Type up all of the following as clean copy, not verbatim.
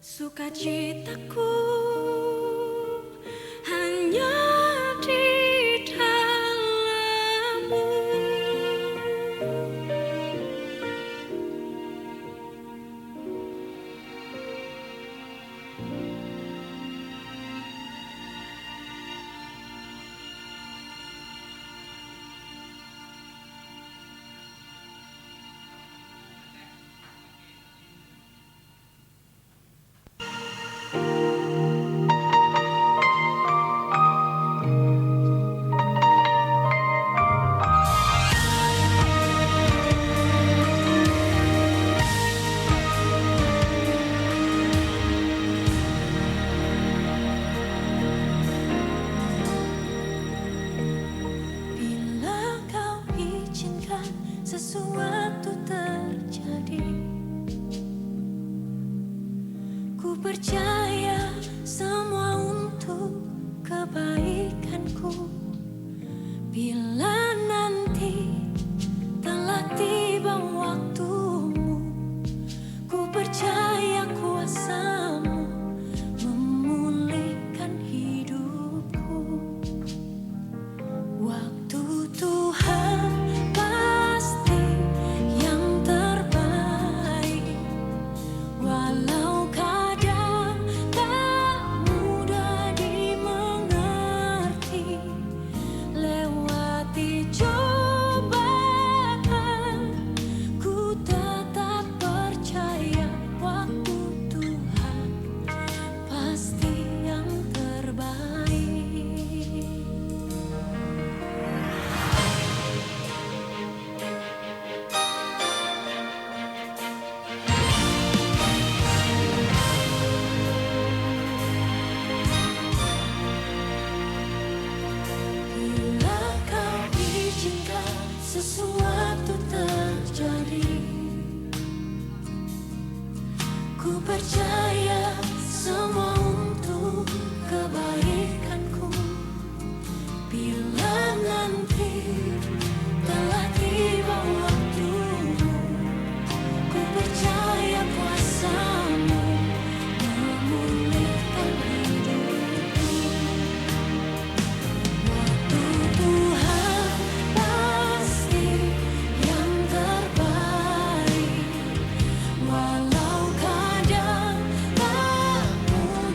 Sukacitaku hanya di dalam-Mu. Bila Kau izinkan sesuatu terjadi, ku percaya semua untuk kebaikanku. Bila nanti telah tiba waktumu, ku percaya kuasa-Mu memulihkan hidupku. Waktu Tuhan pasti yang terbaik, walau kadang tak mudah dimengerti. Lewati cobaan, ku tetap percaya waktu Tuhan pasti yang terbaik. Bila Kau izinkan sesuatu terjadi, ku percaya semua untuk kebaikanku. Bila nanti telah tiba waktumu, ku percaya kuasa-Mu memulihkan hidupku. Waktu Tuhan pasti yang terbaik, walau kadang tak mudah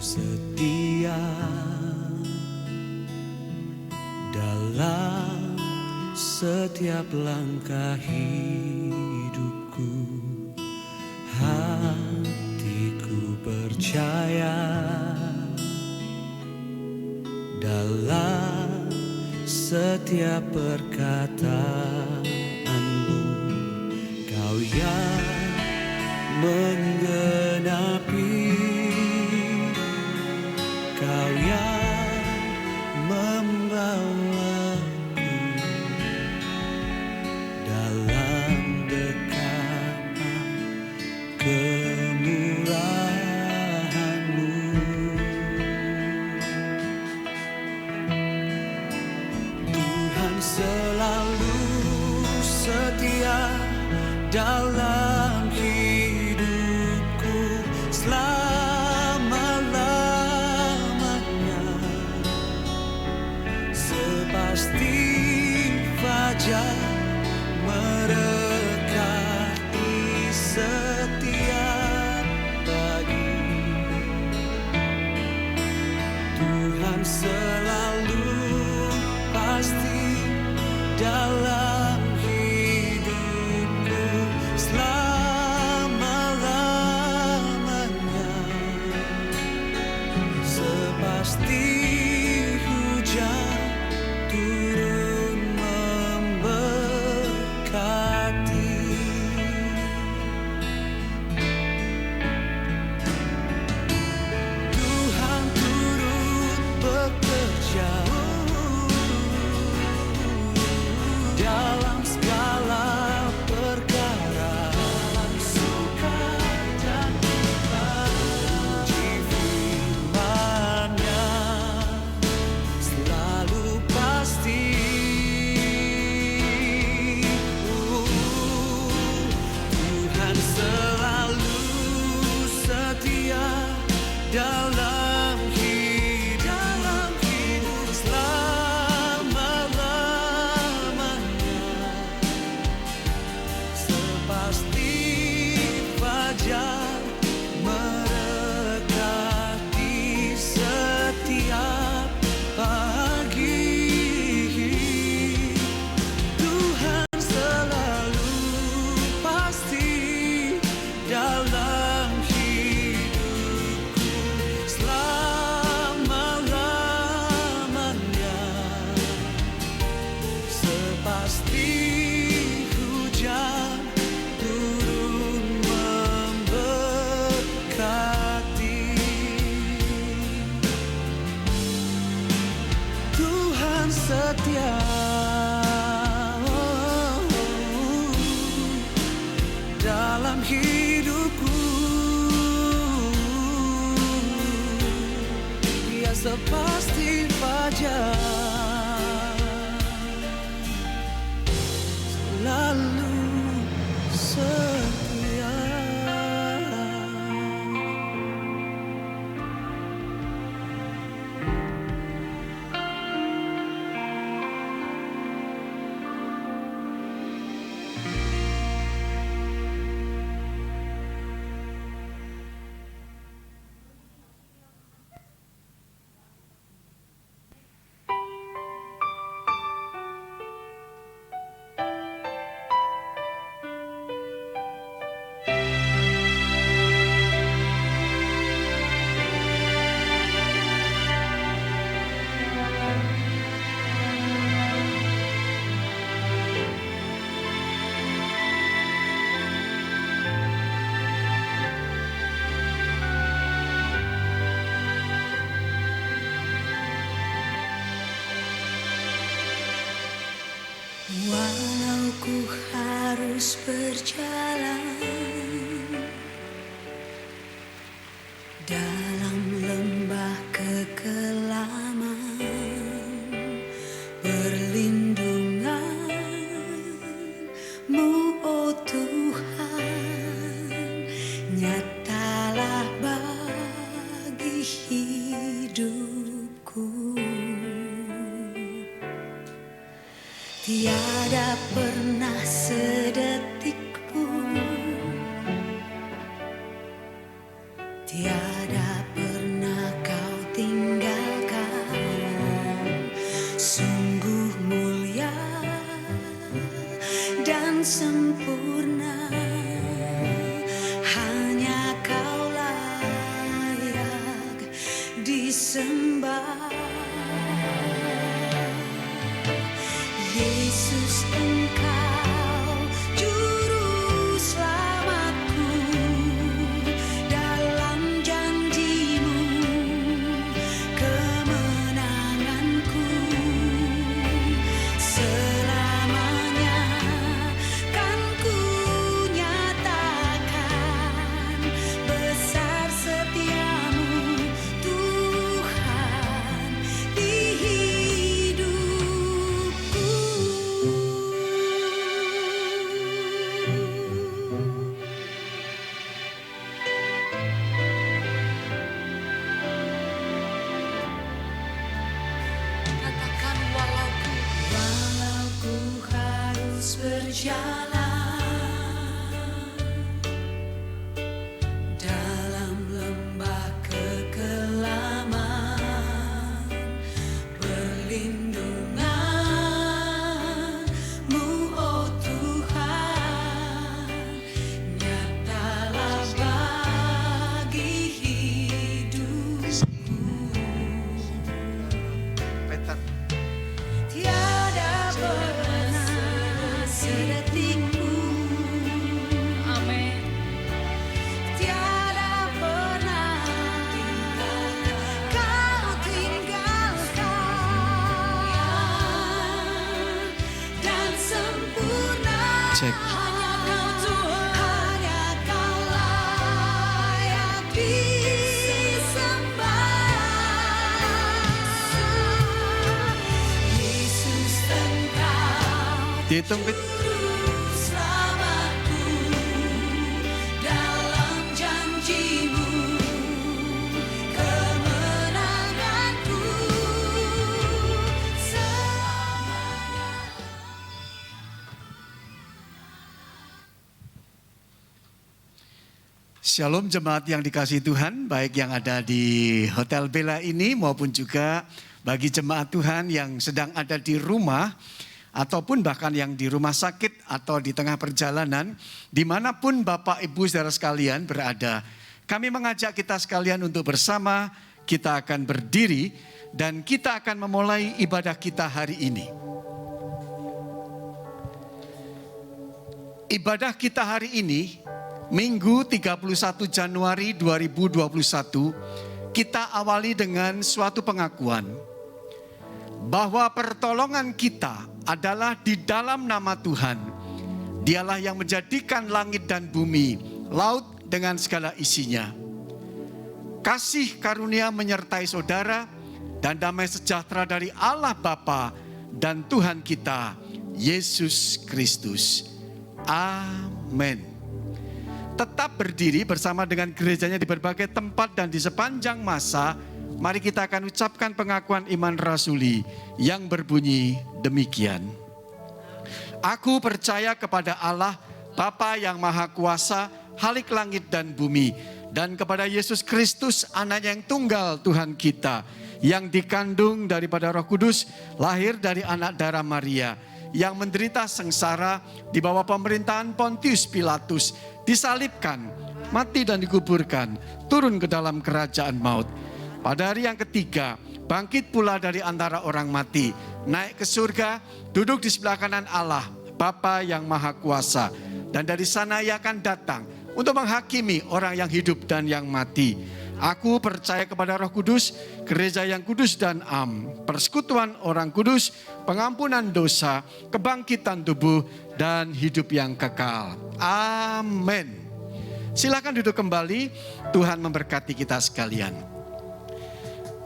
setia dalam setiap langkah hidupku. Hatiku percaya dalam setiap perkataanmu. Kau yang menggenapi, Kau yang membawaku dalam dekatan kemurahan-Mu. Tuhan selalu setia dalam hidupku selama-lamanya. Sepasti fajar merekati setiap pagi. Tuhan selalu pasti dalam hidupku selama-lamanya. Sepasti hujan turun memberkati. Tuhan turut bekerja dalam segala perkara, dalam suka dan duka. Uji firman-Nya selalu pasti. Tuhan selalu setia dalam hidup selama-lamanya. Sepasti fajar merekati setiap pagi. Tuhan selalu pasti dalam hidupku selama-lamanya. Sepasti hujan turun memberkati. Tuhan setia dalam hidupku. Dia sepasti fajar selalu setia. Walau ku harus berjalan dalam lembah kekelaman, perlindungan-Mu, oh Tuhan, nyatalah bagi hidupku. Tiada pernah sedetik pun, tiada pernah disembah. Yesus, Engkau juru selamatku, dalam janji-Mu kemenanganku. Selamanya kan ku nyatakan besar setia-Mu Tuhan di hidupku. Katakan walau Ku harus berjalan dalam lembah kekelaman, perlindungan-Mu, oh Tuhan, nyatalah bagi hidupku. Tiada pernah sedetik pun, amin. tiada pernah Kau tinggalkan, dan sempurna Cek. hanya Kau Tuhan, hanya Kau layak disembah. Yesus, Engkau Dihitung, Pit. juru selamatku, dalam janji-Mu kemenanganku. Selamanya. Shalom jemaat yang dikasihi Tuhan, baik yang ada di Hotel Bella ini maupun juga bagi jemaat Tuhan yang sedang ada di rumah ataupun bahkan yang di rumah sakit atau di tengah perjalanan, dimanapun Bapak Ibu saudara sekalian berada. Kami mengajak kita sekalian untuk bersama, kita akan berdiri dan kita akan memulai ibadah kita hari ini. Ibadah kita hari ini, Minggu 31 Januari 2021, kita awali dengan suatu pengakuan bahwa pertolongan kita adalah di dalam nama Tuhan. Dialah yang menjadikan langit dan bumi, laut dengan segala isinya. Kasih karunia menyertai saudara dan damai sejahtera dari Allah Bapa dan Tuhan kita, Yesus Kristus. Amin. Tetap berdiri bersama dengan gerejanya di berbagai tempat dan di sepanjang masa. Mari kita akan ucapkan pengakuan iman rasuli yang berbunyi demikian. Aku percaya kepada Allah, Bapa yang Maha Kuasa, Khalik langit dan bumi, dan kepada Yesus Kristus, Anak yang tunggal Tuhan kita, yang dikandung daripada Roh Kudus, lahir dari anak darah Maria, yang menderita sengsara di bawah pemerintahan Pontius Pilatus, disalibkan, mati dan dikuburkan, turun ke dalam kerajaan maut. Pada hari yang ketiga, bangkit pula dari antara orang mati, naik ke surga, duduk di sebelah kanan Allah, Bapa yang Maha Kuasa. Dan dari sana Ia akan datang untuk menghakimi orang yang hidup dan yang mati. Aku percaya kepada Roh Kudus, gereja yang kudus dan am, persekutuan orang kudus, pengampunan dosa, kebangkitan tubuh, dan hidup yang kekal. Amin. Silakan duduk kembali, Tuhan memberkati kita sekalian.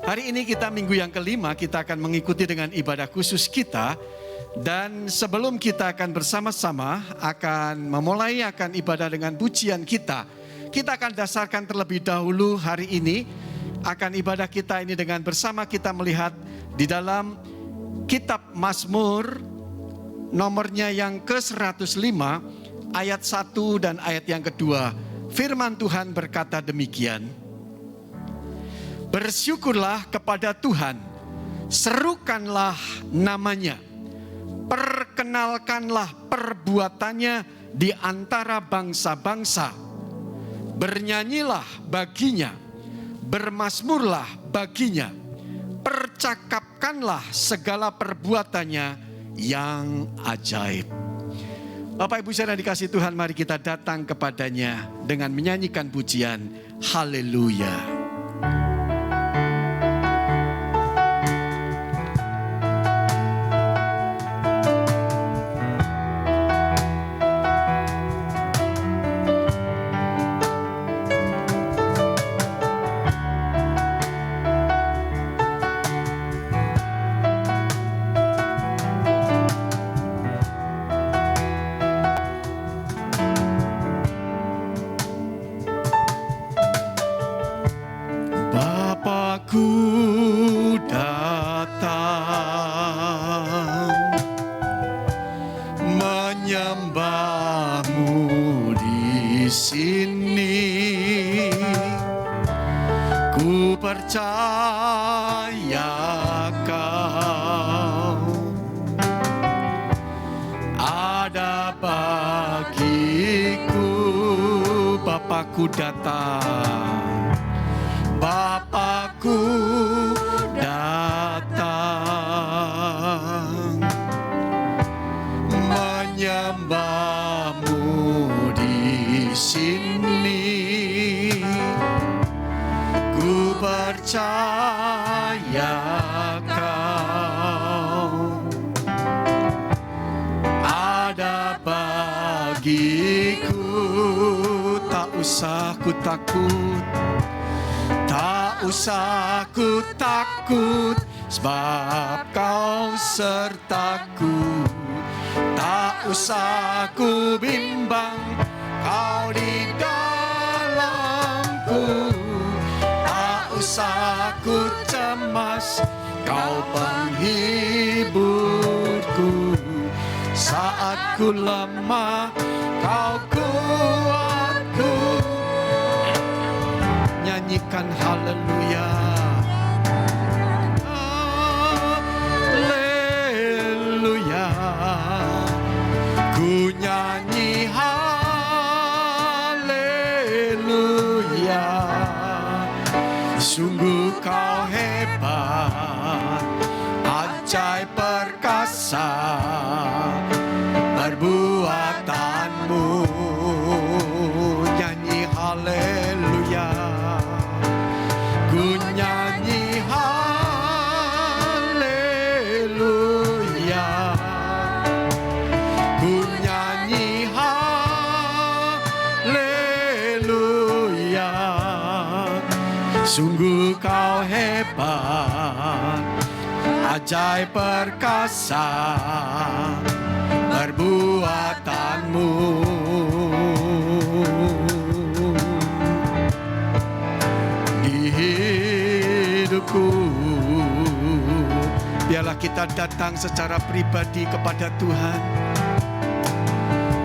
Hari ini kita minggu yang kelima, kita akan mengikuti dengan ibadah khusus kita. Dan sebelum kita akan bersama-sama akan memulai akan ibadah dengan pujian kita, kita akan dasarkan terlebih dahulu hari ini akan ibadah kita ini dengan bersama kita melihat di dalam kitab Mazmur nomornya yang ke-105 ayat 1 dan ayat yang kedua. Firman Tuhan berkata demikian. Bersyukurlah kepada Tuhan, serukanlah namanya, perkenalkanlah perbuatannya di antara bangsa-bangsa. Bernyanyilah baginya, bermazmurlah baginya, percakapkanlah segala perbuatannya yang ajaib. Bapak Ibu saudara dikasih Tuhan, mari kita datang kepadanya dengan menyanyikan pujian haleluya. Bapakku datang menyembahmu di sini. Ku percaya kau ada bagiku. Bapakku datang, Bapakku datang menyembahmu di sini. Ku percaya kau ada bagiku. Tak usah ku takut, tak usah ku takut, sebab kau sertaku. Tak usah ku bimbang, kau di dalamku. Tak usah ku cemas, kau penghiburku. Saat ku lemah, kau kuatku. Nyanyikan haleluya. Haleluya. Ku nyanyi haleluya. Sungguh kau hebat, ajaib perkasa perbuatanmu. Nyanyi haleluya. Ku nyanyi haleluya. Ku nyanyi haleluya. Sungguh kau hebat, ajaib perkasa perbuatanmu. Di hidupku, biarlah kita datang secara pribadi kepada Tuhan.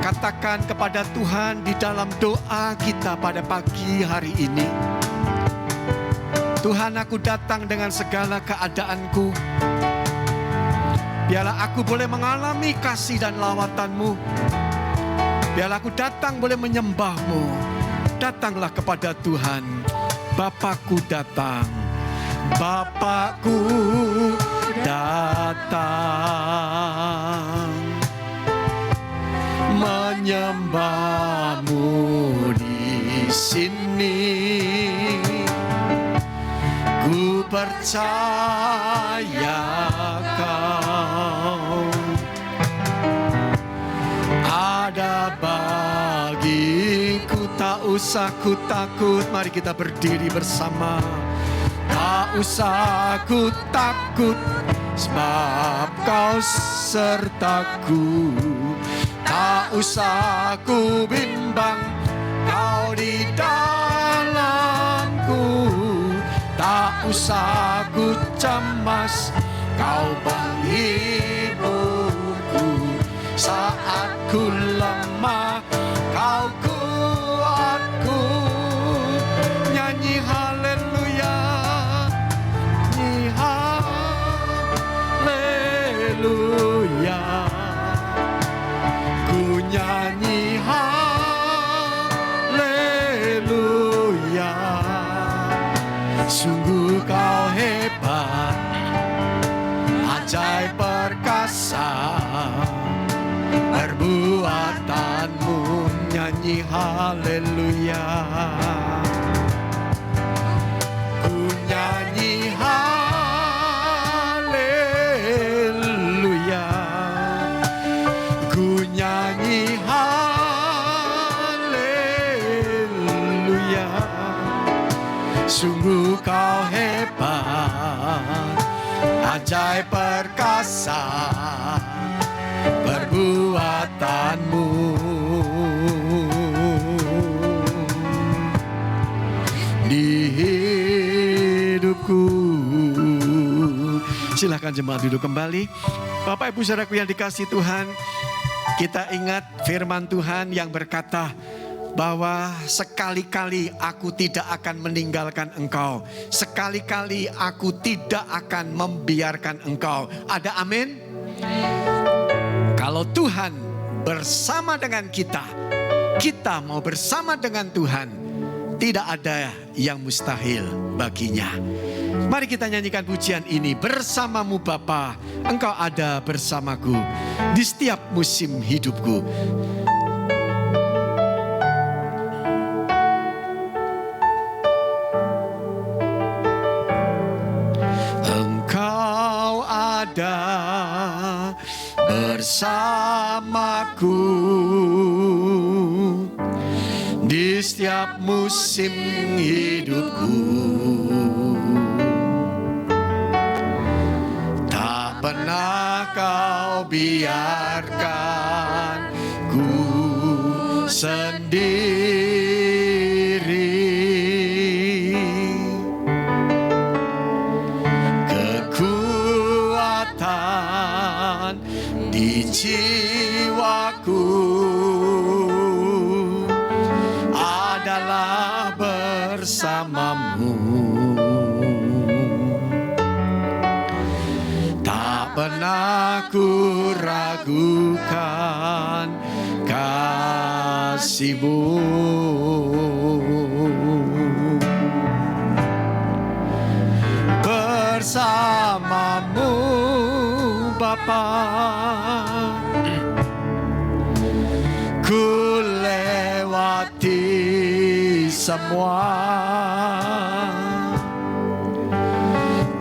Katakan kepada Tuhan di dalam doa kita pada pagi hari ini, Tuhan, aku datang dengan segala keadaanku. Biarlah aku boleh mengalami kasih dan lawatan-Mu. Biarlah aku datang boleh menyembah-Mu. Datanglah kepada Tuhan. Bapakku datang. Bapakku datang menyembah-Mu di sini. Ku percaya kau ada bagiku. Tak usah ku takut, mari kita berdiri bersama. Tak usah ku takut, sebab kau sertaku. Tak usah ku bimbang, kau di dalamku. Tak usah ku cemas, kau penghiburku. Saat ku lemah, kau kuatku. Nyanyi haleluya, nyanyi haleluya. Ku nyanyi haleluya. Sungguh kau hebat, ajaib perkasa perbuatanmu. Di hidupku. Silakan jemaat duduk kembali. Bapak Ibu Saudaraku yang dikasihi Tuhan, kita ingat firman Tuhan yang berkata bahwa sekali-kali aku tidak akan meninggalkan engkau. Sekali-kali aku tidak akan membiarkan engkau. Ada amin? Kalau Tuhan bersama dengan kita, kita mau bersama dengan Tuhan, tidak ada yang mustahil baginya. Mari kita nyanyikan pujian ini. Bersamamu Bapa, Engkau ada bersamaku di setiap musim hidupku. Engkau ada bersamaku di setiap musim hidupku. Tak pernah kau biarkan ku sendiri. Kekuatan di jiwaku adalah bersamamu. Tak pernah ku ragukan kasih-Mu. Bersamamu Bapa, ku lewati semua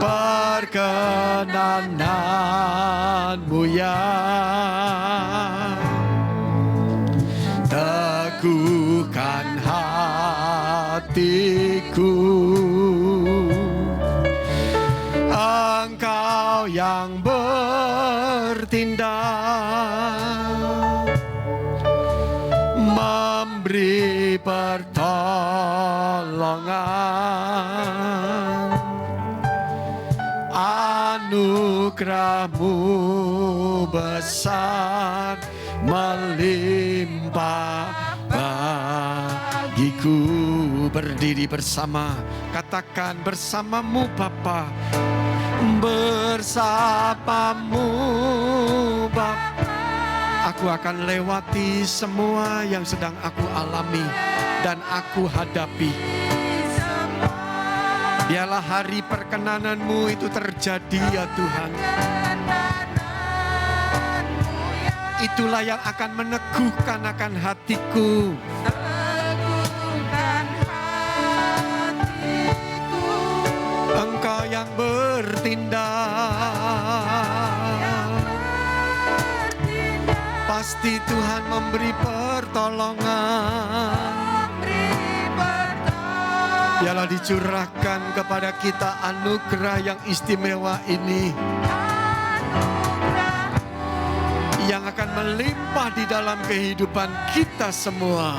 perkenanan-Mu ya. Teguhkan hatiku, Engkau yang bertindak, memberi pertolongan. Anugerah-Mu besar melimpah bagiku. Berdiri bersama, katakan bersamamu Bapa. Bersamamu Bapa, aku akan lewati semua yang sedang aku alami dan aku hadapi. Biarlah hari perkenanan-Mu itu terjadi ya Tuhan. Itulah yang akan meneguhkan akan hatiku. Engkau yang bertindak, pasti Tuhan memberi pertolongan. Biarlah dicurahkan kepada kita anugerah yang istimewa ini, yang akan melimpah di dalam kehidupan kita semua.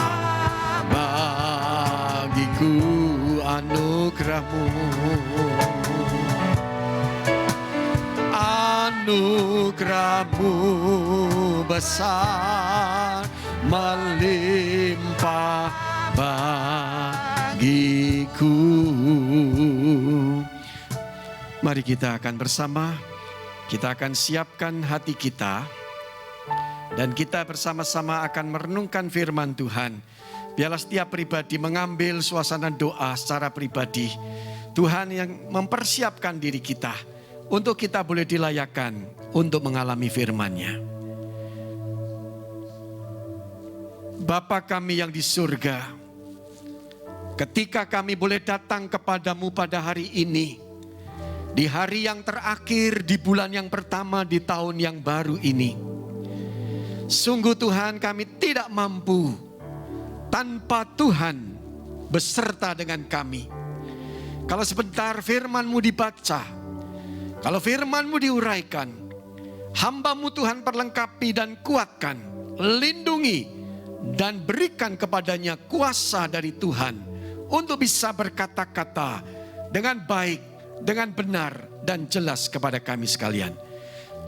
Bagiku anugerah-Mu, anugerah-Mu besar melimpah bagiku. Mari kita akan bersama, kita akan siapkan hati kita, dan kita bersama-sama akan merenungkan firman Tuhan. Biarlah setiap pribadi mengambil suasana doa secara pribadi. Tuhan yang mempersiapkan diri kita untuk kita boleh dilayakkan untuk mengalami firman-Nya. Bapa kami yang di surga, ketika kami boleh datang kepadamu pada hari ini, di hari yang terakhir, di bulan yang pertama di tahun yang baru ini, sungguh Tuhan kami tidak mampu tanpa Tuhan beserta dengan kami. kalau sebentar firman-Mu dibaca, kalau firman-Mu diuraikan, hamba-Mu Tuhan perlengkapi dan kuatkan, lindungi dan berikan kepadanya kuasa dari Tuhan untuk bisa berkata-kata dengan baik, dengan benar dan jelas kepada kami sekalian.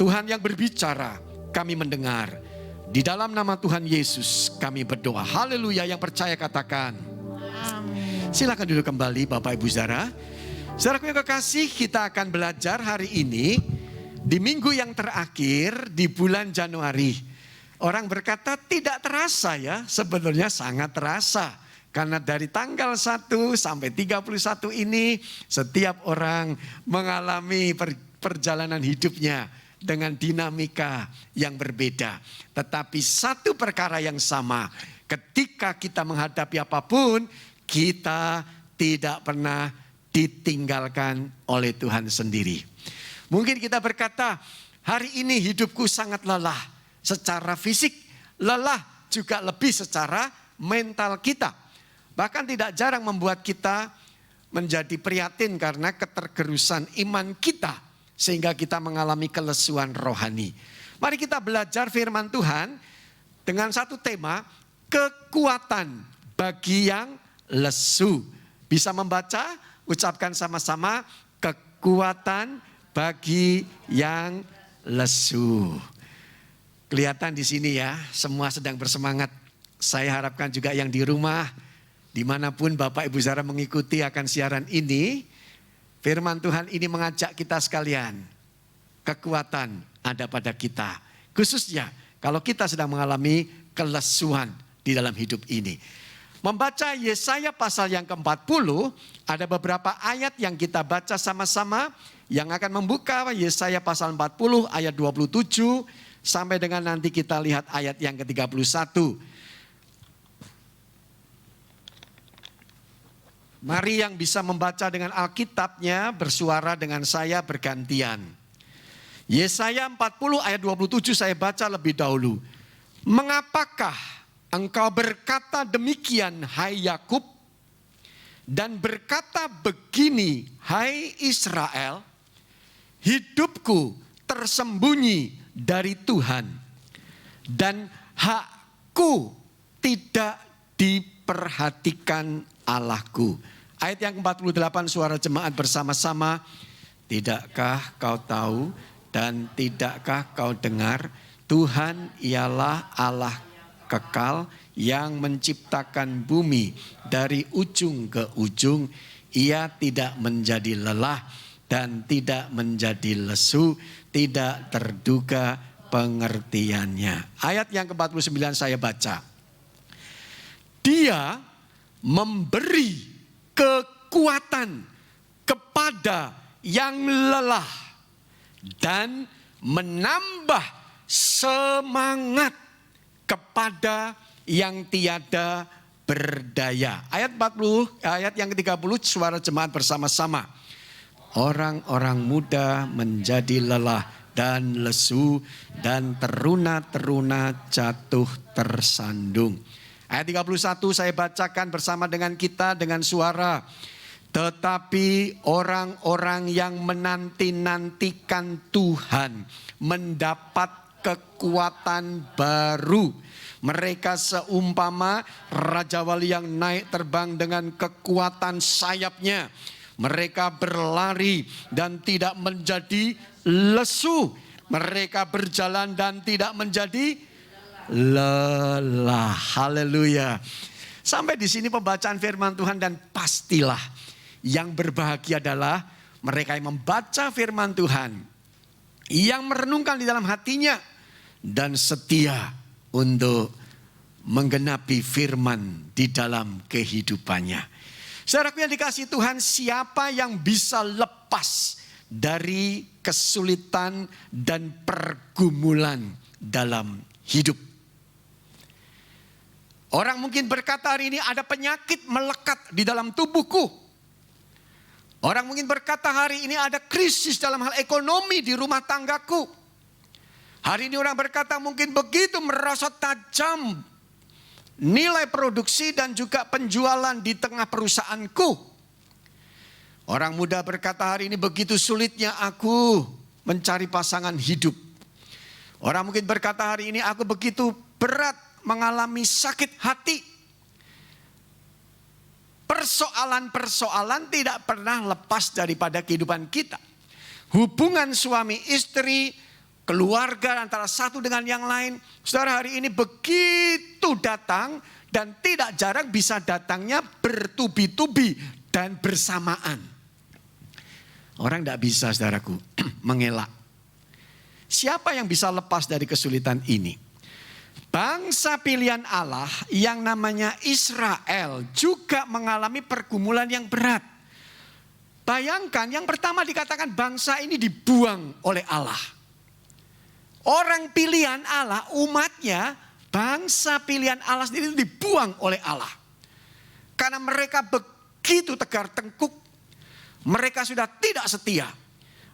Tuhan yang berbicara, kami mendengar. Di dalam nama Tuhan Yesus kami berdoa. Haleluya, yang percaya katakan amin. Silakan duduk kembali Bapak Ibu Saudara. Saudaraku yang kekasih, kita akan belajar hari ini di minggu yang terakhir di bulan Januari. Orang berkata tidak terasa ya, sebenarnya sangat terasa. Karena dari tanggal 1 sampai 31 ini setiap orang mengalami perjalanan hidupnya dengan dinamika yang berbeda. Tetapi satu perkara yang sama, ketika kita menghadapi apapun, kita tidak pernah ditinggalkan oleh Tuhan sendiri. Mungkin kita berkata, hari ini hidupku sangat lelah secara fisik, lelah juga lebih secara mental kita. Bahkan tidak jarang membuat kita menjadi prihatin karena ketergerusan iman kita. Sehingga kita mengalami kelesuan rohani. Mari kita belajar firman Tuhan dengan satu tema, kekuatan bagi yang lesu. Bisa membaca? Ucapkan sama-sama, kekuatan bagi yang lesu. Kelihatan di sini ya, semua sedang bersemangat. Saya harapkan juga yang di rumah, dimanapun Bapak Ibu Saudara mengikuti akan siaran ini, firman Tuhan ini mengajak kita sekalian, kekuatan ada pada kita. Khususnya kalau kita sedang mengalami kelesuan di dalam hidup ini. Membaca Yesaya pasal yang ke-40, ada beberapa ayat yang kita baca sama-sama. Yang akan membuka Yesaya pasal 40 ayat 27 sampai dengan nanti kita lihat ayat yang ke-31. Mari yang bisa membaca dengan Alkitabnya bersuara dengan saya bergantian. Yesaya 40 ayat 27 saya baca lebih dahulu. Mengapakah engkau berkata demikian hai Yakub, dan berkata begini hai Israel, hidupku tersembunyi dari Tuhan dan hakku tidak diperhatikan Allahku. Ayat yang ke-48 suara jemaat bersama-sama. Tidakkah kau tahu dan tidakkah kau dengar, Tuhan ialah Allah kekal yang menciptakan bumi dari ujung ke ujung. Ia tidak menjadi lelah dan tidak menjadi lesu, tidak terduga pengertiannya. Ayat yang ke-49 saya baca. Dia memberi kekuatan kepada yang lelah dan menambah semangat kepada yang tiada berdaya. Ayat 40, ayat yang ke-30 suara jemaat bersama-sama. Orang-orang muda menjadi lelah dan lesu dan teruna-teruna jatuh tersandung. Ayat 31 saya bacakan bersama dengan kita dengan suara. Tetapi orang-orang yang menanti-nantikan Tuhan mendapat kekuatan baru. Mereka seumpama Raja Wali yang naik terbang dengan kekuatan sayapnya. Mereka berlari dan tidak menjadi lesu. Mereka berjalan dan tidak menjadi lelah. Haleluya. Sampai di sini pembacaan firman Tuhan, dan pastilah yang berbahagia adalah mereka yang membaca firman Tuhan, yang merenungkan di dalam hatinya dan setia untuk menggenapi firman di dalam kehidupannya. Saudaraku yang dikasihi Tuhan, siapa yang bisa lepas dari kesulitan dan pergumulan dalam hidup? Orang mungkin berkata hari ini ada penyakit melekat di dalam tubuhku. Orang mungkin berkata hari ini ada krisis dalam hal ekonomi di rumah tanggaku. Hari ini orang berkata mungkin begitu merosot tajam nilai produksi dan juga penjualan di tengah perusahaanku. Orang muda berkata, hari ini begitu sulitnya aku mencari pasangan hidup. Orang mungkin berkata, hari ini aku begitu berat mengalami sakit hati. Persoalan-persoalan tidak pernah lepas daripada kehidupan kita. Hubungan suami istri, keluarga antara satu dengan yang lain. Saudara, hari ini begitu datang dan tidak jarang bisa datangnya bertubi-tubi dan bersamaan. Orang tidak bisa, saudaraku, mengelak. Siapa yang bisa lepas dari kesulitan ini? Bangsa pilihan Allah yang namanya Israel juga mengalami pergumulan yang berat. Bayangkan, yang pertama dikatakan bangsa ini dibuang oleh Allah. Orang pilihan Allah, umatnya, bangsa pilihan Allah sendiri dibuang oleh Allah. Karena mereka begitu tegar tengkuk, mereka sudah tidak setia.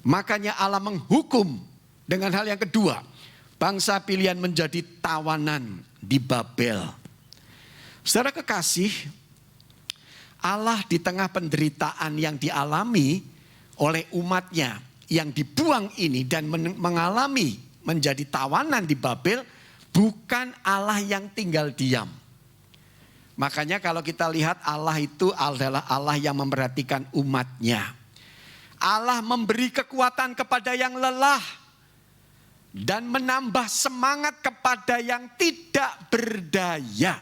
Makanya Allah menghukum dengan hal yang kedua. Bangsa pilihan menjadi tawanan di Babel. Saudara kekasih, Allah di tengah penderitaan yang dialami oleh umatnya yang dibuang ini dan mengalami menjadi tawanan di Babel, bukan Allah yang tinggal diam. Makanya kalau kita lihat, Allah itu adalah Allah yang memperhatikan umatnya. Allah memberi kekuatan kepada yang lelah dan menambah semangat kepada yang tidak berdaya.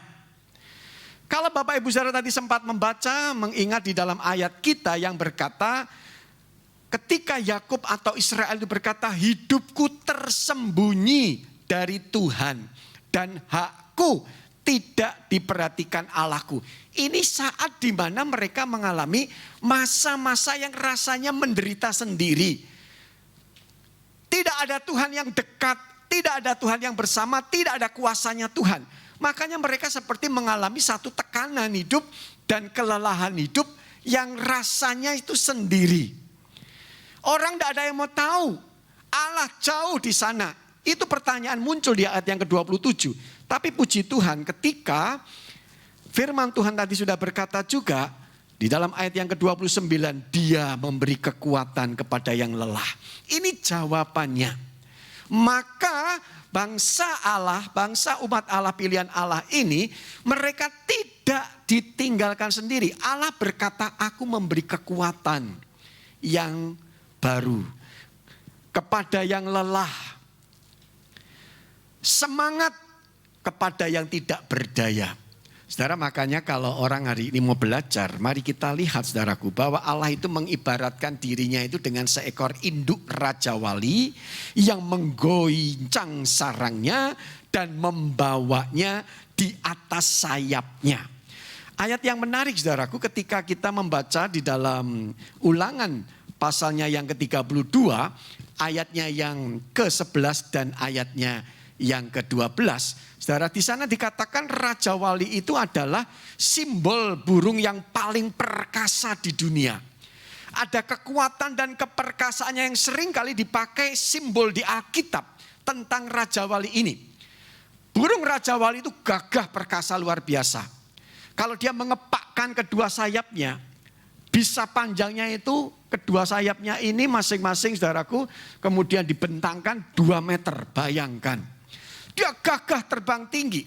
Kalau Bapak Ibu Saudara tadi sempat membaca, mengingat di dalam ayat kita yang berkata, ketika Yakub atau Israel itu berkata, hidupku tersembunyi dari Tuhan dan hakku tidak diperhatikan Allahku. Ini saat di mana mereka mengalami masa-masa yang rasanya menderita sendiri. Tidak ada Tuhan yang dekat, tidak ada Tuhan yang bersama, tidak ada kuasanya Tuhan. Makanya mereka seperti mengalami satu tekanan hidup dan kelelahan hidup yang rasanya itu sendiri. Orang tidak ada yang mau tahu, Allah jauh di sana. Itu pertanyaan muncul di ayat yang ke-27. Tapi puji Tuhan, ketika firman Tuhan tadi sudah berkata juga, di dalam ayat yang ke-29, Dia memberi kekuatan kepada yang lelah. Ini jawabannya. Maka bangsa Allah, bangsa umat Allah, pilihan Allah ini, mereka tidak ditinggalkan sendiri. Allah berkata, aku memberi kekuatan yang baru kepada yang lelah. Semangat kepada yang tidak berdaya. Saudara, makanya kalau orang hari ini mau belajar, mari kita lihat saudaraku, bahwa Allah itu mengibaratkan dirinya itu dengan seekor induk Raja Wali yang menggoncang sarangnya dan membawanya di atas sayapnya. Ayat yang menarik saudaraku, ketika kita membaca di dalam Ulangan pasalnya yang ke-32, ayatnya yang ke-11 dan ayatnya yang ke-12. Saudara, di sana dikatakan Raja Wali itu adalah simbol burung yang paling perkasa di dunia. Ada kekuatan dan keperkasaannya yang sering kali dipakai simbol di Alkitab tentang Raja Wali ini. Burung Raja Wali itu gagah perkasa luar biasa. Kalau dia mengepakkan kedua sayapnya, bisa panjangnya itu kedua sayapnya ini masing-masing saudaraku kemudian dibentangkan 2 meter, bayangkan. Dia gagah terbang tinggi.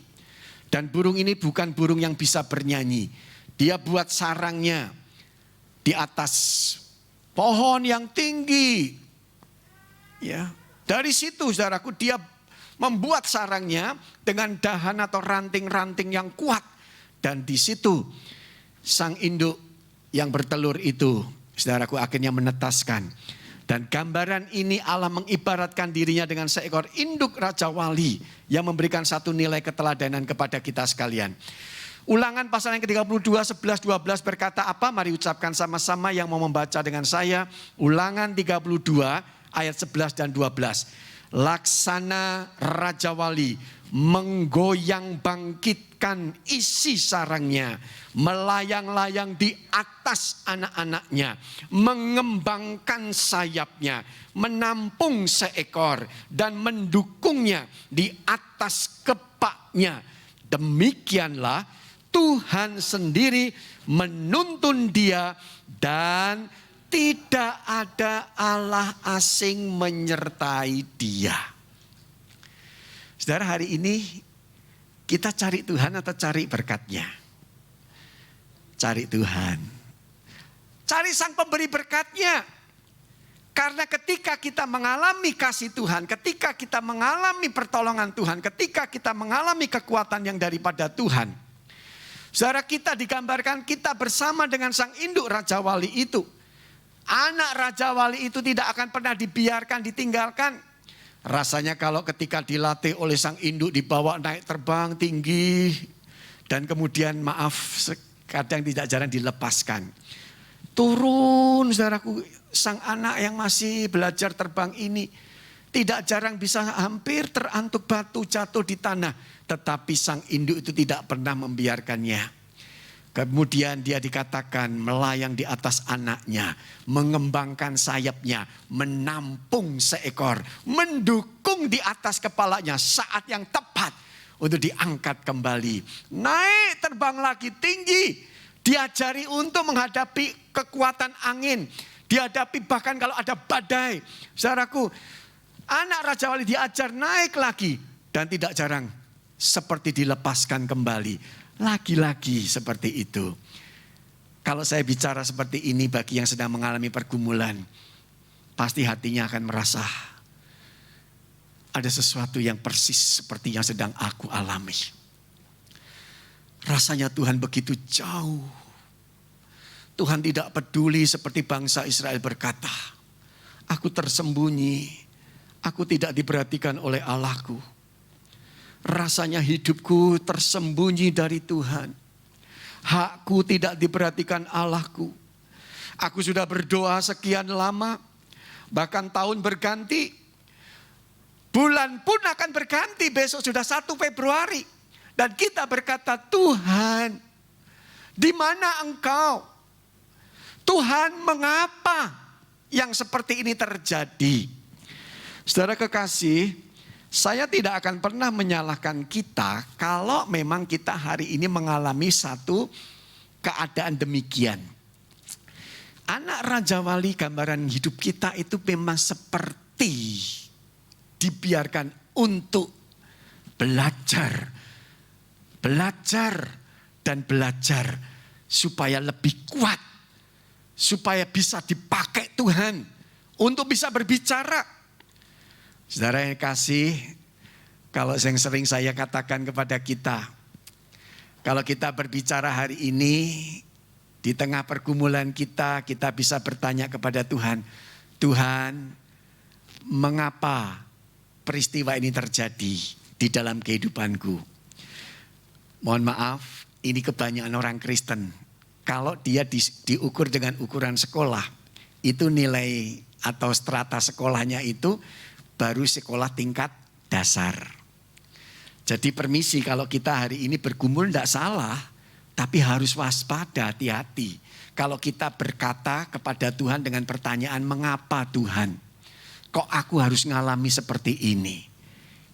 Dan burung ini bukan burung yang bisa bernyanyi. Dia buat sarangnya di atas pohon yang tinggi. Ya, dari situ saudaraku dia membuat sarangnya dengan dahan atau ranting-ranting yang kuat. Dan di situ sang induk yang bertelur itu saudaraku akhirnya menetaskan. Dan gambaran ini Allah mengibaratkan dirinya dengan seekor induk Raja Wali yang memberikan satu nilai keteladanan kepada kita sekalian. Ulangan pasal yang ke-32, 11, 12 berkata apa? Mari ucapkan sama-sama yang mau membaca dengan saya. Ulangan 32 ayat 11 dan 12. Laksana Raja Wali menggoyang bangkitkan isi sarangnya, melayang-layang di atas anak-anaknya, mengembangkan sayapnya, menampung seekor dan mendukungnya di atas kepaknya. Demikianlah Tuhan sendiri menuntun dia dan tidak ada Allah asing menyertai dia. Saudara, hari ini kita cari Tuhan atau cari berkatnya? Cari Tuhan. Cari Sang Pemberi berkatnya. Karena ketika kita mengalami kasih Tuhan, ketika kita mengalami pertolongan Tuhan, ketika kita mengalami kekuatan yang daripada Tuhan, saudara, kita digambarkan kita bersama dengan sang induk Raja Wali itu. Anak Raja Wali itu tidak akan pernah dibiarkan, ditinggalkan. Rasanya kalau ketika dilatih oleh sang induk, dibawa naik terbang tinggi, dan kemudian kadang tidak jarang dilepaskan. Turun, saudaraku, sang anak yang masih belajar terbang ini tidak jarang bisa hampir terantuk batu jatuh di tanah. Tetapi sang induk itu tidak pernah membiarkannya. Kemudian dia dikatakan melayang di atas anaknya, mengembangkan sayapnya, menampung seekor, mendukung di atas kepalanya saat yang tepat untuk diangkat kembali. Naik terbang lagi tinggi. Diajari untuk menghadapi kekuatan angin. Dihadapi bahkan kalau ada badai. Saudaraku, anak Raja Wali diajar naik lagi. Dan tidak jarang seperti dilepaskan kembali. Lagi-lagi seperti itu. Kalau saya bicara seperti ini bagi yang sedang mengalami pergumulan, pasti hatinya akan merasa ada sesuatu yang persis seperti yang sedang aku alami. Rasanya Tuhan begitu jauh. Tuhan tidak peduli seperti bangsa Israel berkata, aku tersembunyi, aku tidak diperhatikan oleh Allahku. Rasanya hidupku tersembunyi dari Tuhan. Hakku tidak diperhatikan Allahku. Aku sudah berdoa sekian lama, bahkan tahun berganti. Bulan pun akan berganti, besok sudah 1 Februari. Dan kita berkata, Tuhan, di mana Engkau? Tuhan, mengapa yang seperti ini terjadi? Saudara kekasih, saya tidak akan pernah menyalahkan kita kalau memang kita hari ini mengalami satu keadaan demikian. Anak Raja Wali, gambaran hidup kita itu memang seperti dibiarkan untuk belajar dan belajar supaya lebih kuat, supaya bisa dipakai Tuhan untuk bisa berbicara. Saudara yang kasih, kalau yang sering saya katakan kepada kita, kalau kita berbicara hari ini di tengah pergumulan kita bisa bertanya kepada Tuhan, Tuhan, mengapa peristiwa ini terjadi di dalam kehidupanku? Mohon maaf, ini kebanyakan orang Kristen. Kalau dia diukur dengan ukuran sekolah, itu nilai atau strata sekolahnya itu baru sekolah tingkat dasar. Jadi permisi kalau kita hari ini bergumul tidak salah, tapi harus waspada, hati-hati. Kalau kita berkata kepada Tuhan dengan pertanyaan, mengapa Tuhan? Kok aku harus ngalami seperti ini?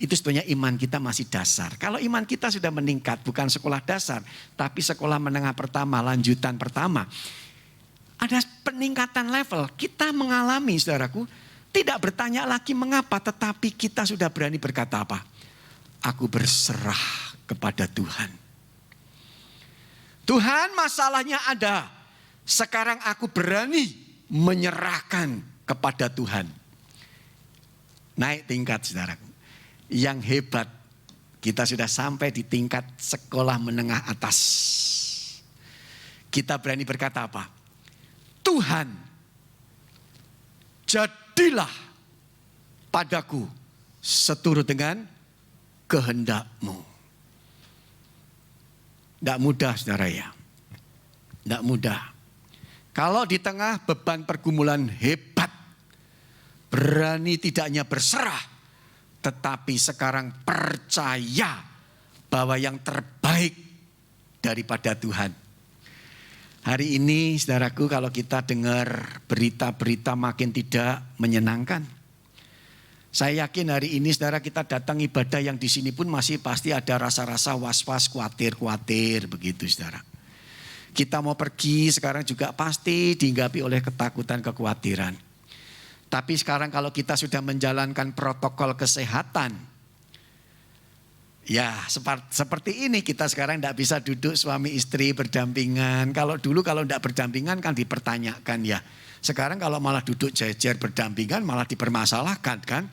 Itu sebenarnya iman kita masih dasar. Kalau iman kita sudah meningkat, bukan sekolah dasar, tapi sekolah menengah pertama, lanjutan pertama. Ada peningkatan level, kita mengalami saudaraku, tidak bertanya lagi mengapa, tetapi kita sudah berani berkata apa? Aku berserah kepada Tuhan. Tuhan, masalahnya ada. Sekarang aku berani menyerahkan kepada Tuhan. Naik tingkat saudaraku. Yang hebat, kita sudah sampai di tingkat sekolah menengah atas. Kita berani berkata apa? Tuhan, jadilah padaku seturut dengan kehendak-Mu. Tidak mudah saudara ya. Tidak mudah. Kalau di tengah beban pergumulan hebat, berani tidak hanya berserah, tetapi sekarang percaya bahwa yang terbaik daripada Tuhan. Hari ini saudaraku, kalau kita dengar berita-berita makin tidak menyenangkan. Saya yakin hari ini saudara kita datang ibadah yang di sini pun masih pasti ada rasa-rasa was-was, khawatir begitu saudara. Kita mau pergi sekarang juga pasti dihinggapi oleh ketakutan, kekhawatiran. Tapi sekarang kalau kita sudah menjalankan protokol kesehatan, ya seperti ini kita sekarang tidak bisa duduk suami istri berdampingan. Kalau dulu kalau tidak berdampingan kan dipertanyakan ya. Sekarang kalau malah duduk jejer berdampingan malah dipermasalahkan kan.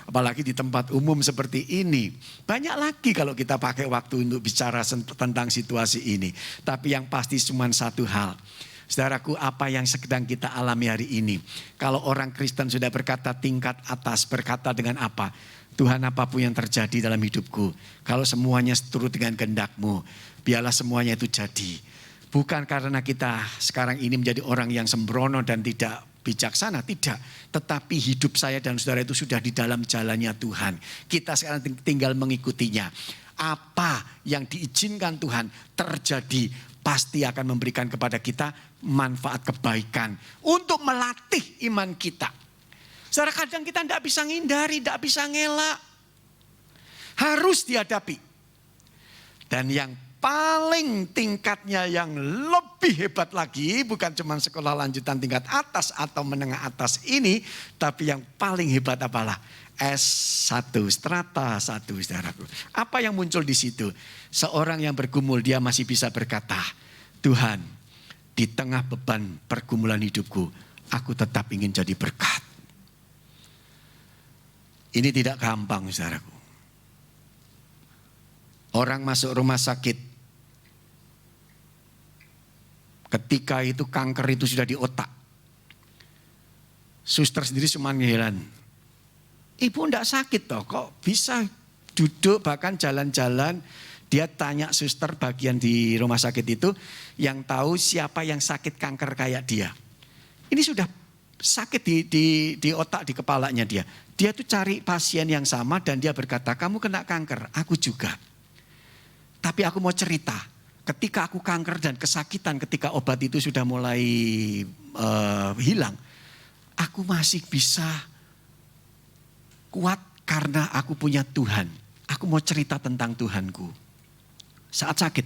Apalagi di tempat umum seperti ini. Banyak lagi kalau kita pakai waktu untuk bicara tentang situasi ini. Tapi yang pasti cuma satu hal. Saudaraku, apa yang sedang kita alami hari ini. Kalau orang Kristen sudah berkata tingkat atas, berkata dengan apa? Tuhan, apapun yang terjadi dalam hidupku. Kalau semuanya turut dengan kehendak-Mu, biarlah semuanya itu jadi. Bukan karena kita sekarang ini menjadi orang yang sembrono dan tidak bijaksana, tidak. Tetapi hidup saya dan saudara itu sudah di dalam jalannya Tuhan. Kita sekarang tinggal mengikutinya. Apa yang diizinkan Tuhan terjadi pasti akan memberikan kepada kita manfaat kebaikan. Untuk melatih iman kita. Saudara, kadang kita tidak bisa ngindari, tidak bisa ngelak. Harus dihadapi. Dan yang paling tingkatnya yang lebih hebat lagi, bukan cuma sekolah lanjutan tingkat atas atau menengah atas ini, tapi yang paling hebat apalah? S1, strata 1, saudaraku. Apa yang muncul di situ? Seorang yang bergumul, dia masih bisa berkata, Tuhan, di tengah beban pergumulan hidupku, aku tetap ingin jadi berkat. Ini tidak gampang, saudaraku. Orang masuk rumah sakit, ketika itu kanker itu sudah di otak. Suster sendiri cuma ngeheran. Ibu enggak sakit toh, kok bisa duduk bahkan jalan-jalan. Dia tanya suster bagian di rumah sakit itu yang tahu siapa yang sakit kanker kayak dia. Ini sudah sakit di otak, di kepalanya dia. Dia tuh cari pasien yang sama dan dia berkata, kamu kena kanker, aku juga. Tapi aku mau cerita, ketika aku kanker dan kesakitan ketika obat itu sudah mulai hilang, aku masih bisa kuat karena aku punya Tuhan. Aku mau cerita tentang Tuhanku. Saat sakit,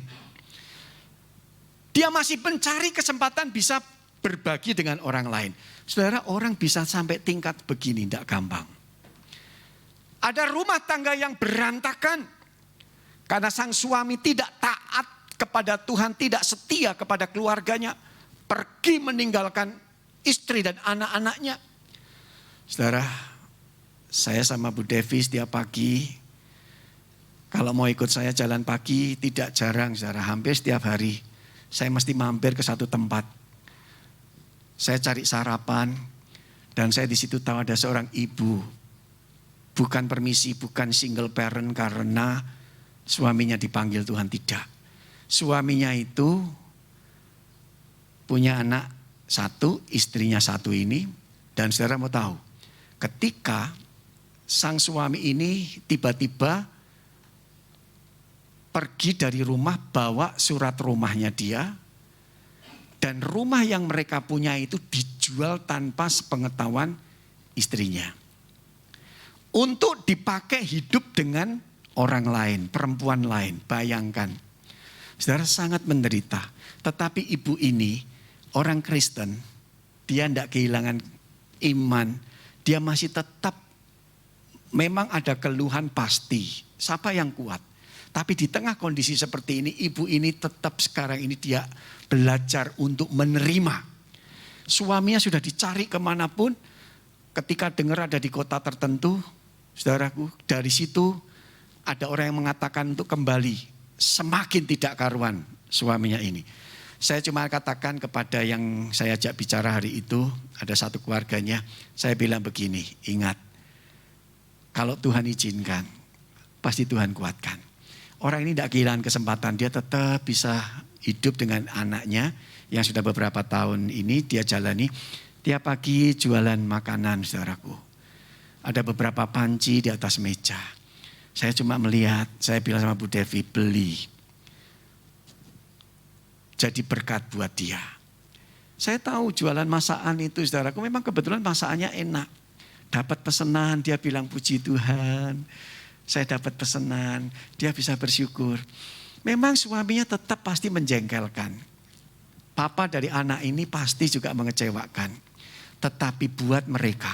dia masih mencari kesempatan bisa berbagi dengan orang lain. Saudara, orang bisa sampai tingkat begini, tidak gampang. Ada rumah tangga yang berantakan karena sang suami tidak taat kepada Tuhan, tidak setia kepada keluarganya, pergi meninggalkan istri dan anak-anaknya. Saudara, saya sama Bu Devi setiap pagi, kalau mau ikut saya jalan pagi, tidak jarang, saudara, hampir setiap hari, saya mesti mampir ke satu tempat. Saya cari sarapan, dan saya di situ tahu ada seorang ibu, bukan permisi, bukan single parent karena suaminya dipanggil Tuhan, tidak. Suaminya itu punya anak satu, istrinya satu ini. Dan saudara mau tahu, ketika sang suami ini tiba-tiba pergi dari rumah, bawa surat rumahnya dia. Dan rumah yang mereka punya itu dijual tanpa sepengetahuan istrinya. Untuk dipakai hidup dengan orang lain, perempuan lain, bayangkan. Saudara, sangat menderita. Tetapi ibu ini, orang Kristen, dia tidak kehilangan iman. Dia masih tetap, memang ada keluhan pasti. Siapa yang kuat? Tapi di tengah kondisi seperti ini, ibu ini tetap sekarang ini dia belajar untuk menerima. Suaminya sudah dicari kemanapun. Ketika dengar ada di kota tertentu, saudaraku, dari situ ada orang yang mengatakan untuk kembali. Semakin tidak karuan suaminya ini. Saya cuma katakan kepada yang saya ajak bicara hari itu, ada satu keluarganya, saya bilang begini, ingat, kalau Tuhan izinkan, pasti Tuhan kuatkan. Orang ini tidak kehilangan kesempatan, dia tetap bisa hidup dengan anaknya yang sudah beberapa tahun ini dia jalani. Tiap pagi jualan makanan, saudaraku. Ada beberapa panci di atas meja. Saya cuma melihat, saya bilang sama Bu Devi, beli. Jadi berkat buat dia. Saya tahu jualan masakan itu, saudaraku, memang kebetulan masakannya enak. Dapat pesanan, dia bilang puji Tuhan. Saya dapat pesanan, dia bisa bersyukur. Memang suaminya tetap pasti menjengkelkan. papa dari anak ini pasti juga mengecewakan. Tetapi buat mereka,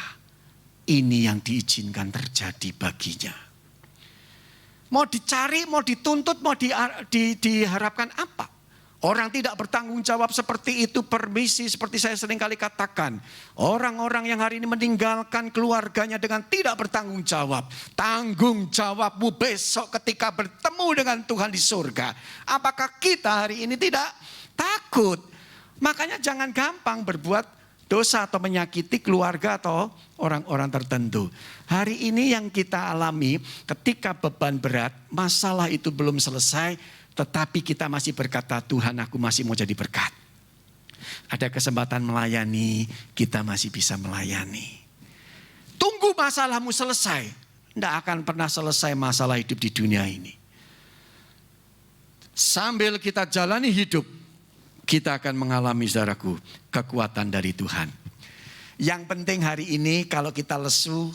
ini yang diizinkan terjadi baginya. Mau dicari, mau dituntut, mau diharapkan apa? Orang tidak bertanggung jawab seperti itu, permisi seperti saya sering kali katakan. Orang-orang yang hari ini meninggalkan keluarganya dengan tidak bertanggung jawab. Tanggung jawabmu besok ketika bertemu dengan Tuhan di surga. Apakah kita hari ini tidak takut? Makanya jangan gampang berbuat dosa atau menyakiti keluarga atau orang-orang tertentu. Hari ini yang kita alami ketika beban berat, masalah itu belum selesai. Tetapi kita masih berkata, Tuhan aku masih mau jadi berkat. Ada kesempatan melayani, kita masih bisa melayani. Tunggu masalahmu selesai. Tidak akan pernah selesai masalah hidup di dunia ini. Sambil kita jalani hidup, kita akan mengalami, saudaraku, kekuatan dari Tuhan. Yang penting hari ini kalau kita lesu,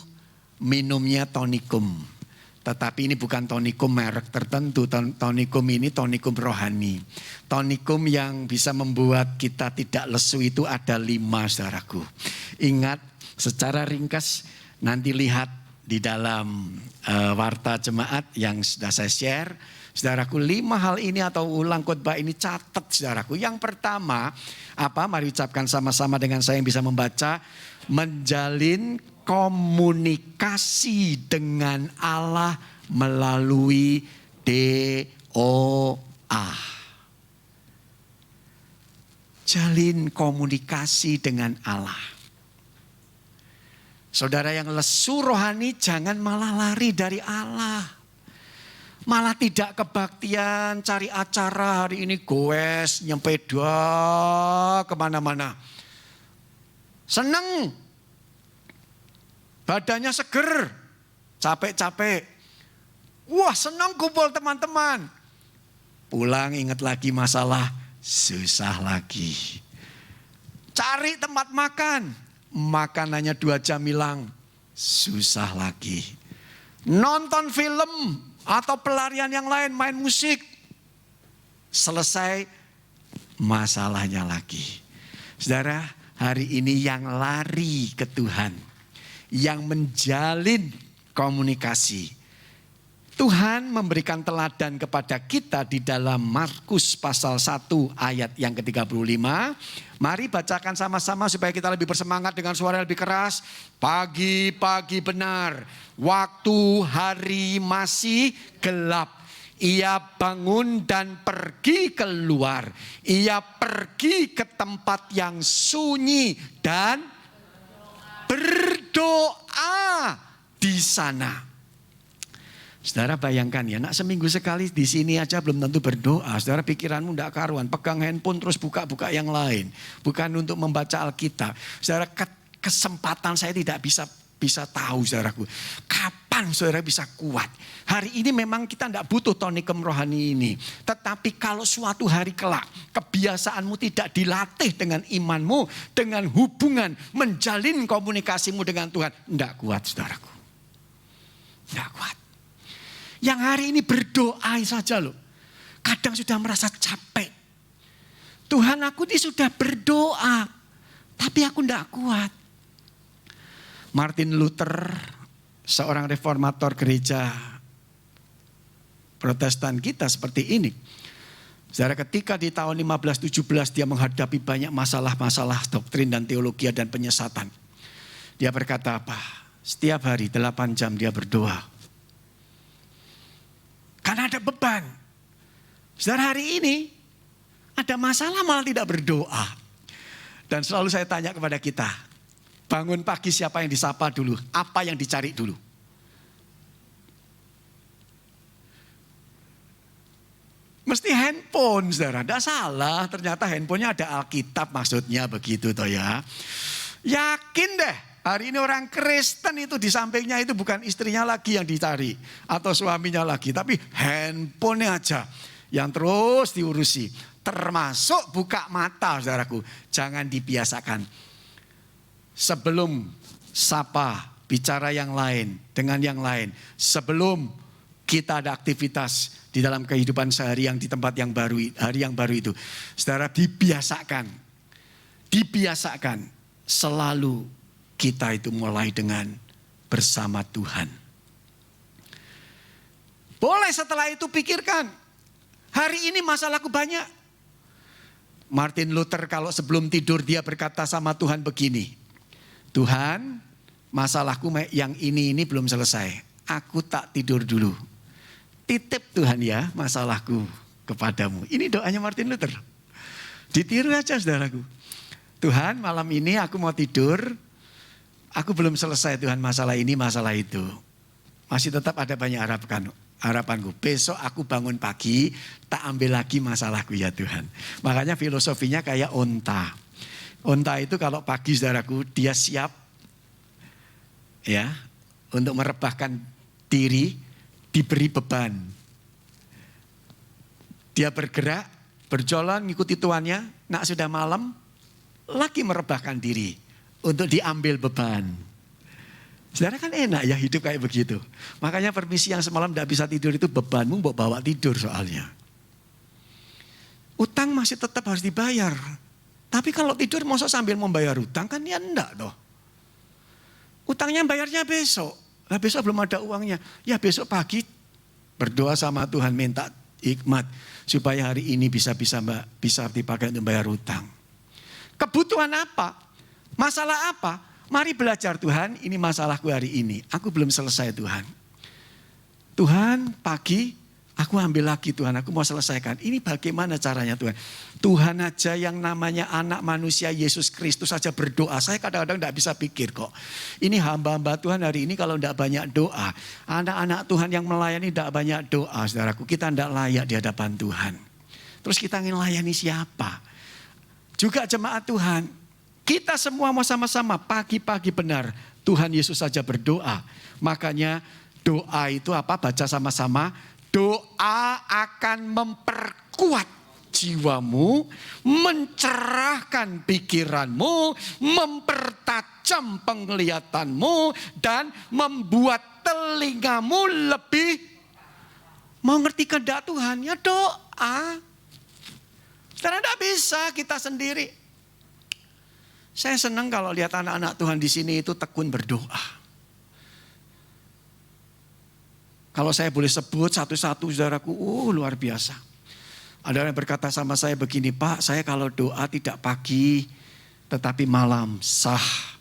minumnya tonikum. Tetapi ini bukan tonikum merek tertentu. Tonikum ini tonikum rohani. Tonikum yang bisa membuat kita tidak lesu itu ada 5, saudaraku. Ingat secara ringkas, nanti lihat di dalam warta jemaat yang sudah saya share. Saudaraku, 5 hal ini atau ulang khotbah ini catat, saudaraku. Yang pertama, apa? Mari ucapkan sama-sama dengan saya yang bisa membaca. Menjalin komunikasi dengan Allah melalui doa. Jalin komunikasi dengan Allah. Saudara yang lesu rohani jangan malah lari dari Allah. Malah tidak kebaktian, cari acara hari ini goes, nyempeda kemana-mana. Seneng. Badannya seger, capek-capek. Wah senang kumpul teman-teman. Pulang ingat lagi masalah, susah lagi. Cari tempat makan, makanannya 2 jam hilang, susah lagi. Nonton film atau pelarian yang lain, main musik. Selesai, masalahnya lagi. Saudara, hari ini yang lari ke Tuhan, yang menjalin komunikasi. Tuhan memberikan teladan kepada kita di dalam Markus pasal 1 ayat yang ke-35. Mari bacakan sama-sama supaya kita lebih bersemangat dengan suara yang lebih keras. Pagi-pagi benar, waktu hari masih gelap. Ia bangun dan pergi keluar. Ia pergi ke tempat yang sunyi dan berdoa di sana. Saudara bayangkan ya, nak seminggu sekali di sini aja belum tentu berdoa. Saudara pikiranmu tidak karuan, pegang handphone terus buka-buka yang lain. Bukan untuk membaca Alkitab. Saudara kesempatan saya tidak bisa tahu saudaraku. Kapan saudara bisa kuat? Hari ini memang kita tidak butuh tonikum rohani ini. Tetapi kalau suatu hari kelak kebiasaanmu tidak dilatih dengan imanmu, dengan hubungan, menjalin komunikasimu dengan Tuhan. Tidak kuat saudaraku. Tidak kuat. Yang hari ini berdoa saja loh. Kadang sudah merasa capek. Tuhan aku ini sudah berdoa. Tapi aku tidak kuat. Martin Luther, seorang reformator gereja Protestan kita seperti ini. Saudara, ketika di tahun 1517 dia menghadapi banyak masalah-masalah doktrin dan teologi dan penyesatan. Dia berkata apa? Setiap hari 8 jam dia berdoa. Karena ada beban. Saudara, hari ini ada masalah malah tidak berdoa. Dan selalu saya tanya kepada kita, bangun pagi siapa yang disapa dulu? Apa yang dicari dulu? Mesti handphone, saudara. Tidak salah, ternyata handphonenya ada Alkitab maksudnya begitu toh ya. Yakin deh, hari ini orang Kristen itu di sampingnya itu bukan istrinya lagi yang dicari. Atau suaminya lagi, tapi handphonenya aja yang terus diurusi. Termasuk buka mata, saudaraku. Jangan dibiasakan. Sebelum sapa, bicara yang lain dengan yang lain. Sebelum kita ada aktivitas di dalam kehidupan sehari yang di tempat yang baru, hari yang baru itu. Saudara, dibiasakan selalu kita itu mulai dengan bersama Tuhan. Boleh setelah itu pikirkan, hari ini masalahku banyak. Martin Luther kalau sebelum tidur dia berkata sama Tuhan begini, Tuhan, masalahku yang ini belum selesai. Aku tak tidur dulu. Titip Tuhan ya masalahku kepadamu. Ini doanya Martin Luther. Ditiru aja saudaraku. Tuhan, malam ini aku mau tidur. Aku belum selesai Tuhan masalah ini, masalah itu. Masih tetap ada banyak harapanku. Besok aku bangun pagi, tak ambil lagi masalahku ya Tuhan. Makanya filosofinya kayak onta. Onta itu kalau pagi saudaraku, dia siap ya untuk merebahkan diri, diberi beban. Dia bergerak, berjalan, ngikuti tuannya. Nak sudah malam, lagi merebahkan diri untuk diambil beban. Saudara kan enak ya hidup kayak begitu. Makanya permisi yang semalam tidak bisa tidur itu bebanmu mau bawa tidur soalnya. Utang masih tetap harus dibayar. Tapi kalau tidur masa sambil membayar utang kan ya enggak toh. Utangnya bayarnya besok. Nah besok belum ada uangnya. Ya besok pagi berdoa sama Tuhan minta hikmat. Supaya hari ini bisa dipakai untuk bayar utang. Kebutuhan apa? Masalah apa? Mari belajar Tuhan, ini masalahku hari ini. Aku belum selesai Tuhan. Tuhan pagi, aku ambil lagi Tuhan, aku mau selesaikan. Ini bagaimana caranya Tuhan? Tuhan aja yang namanya anak manusia Yesus Kristus saja berdoa. Saya kadang-kadang tidak bisa pikir kok. Ini hamba-hamba Tuhan hari ini kalau tidak banyak doa. Anak-anak Tuhan yang melayani tidak banyak doa. Saudaraku, kita tidak layak di hadapan Tuhan. Terus kita ingin layani siapa? Juga jemaat Tuhan. Kita semua mau sama-sama pagi-pagi benar. Tuhan Yesus saja berdoa. Makanya doa itu apa? Baca sama-sama. Doa akan memperkuat jiwamu, mencerahkan pikiranmu, mempertajam penglihatanmu, dan membuat telingamu lebih mau ngerti kehendak Tuhan. Ya doa. Karena tidak bisa kita sendiri. Saya senang kalau lihat anak-anak Tuhan di sini itu tekun berdoa. Kalau saya boleh sebut satu-satu saudaraku, luar biasa. Ada yang berkata sama saya begini, Pak, saya kalau doa tidak pagi tetapi malam sah.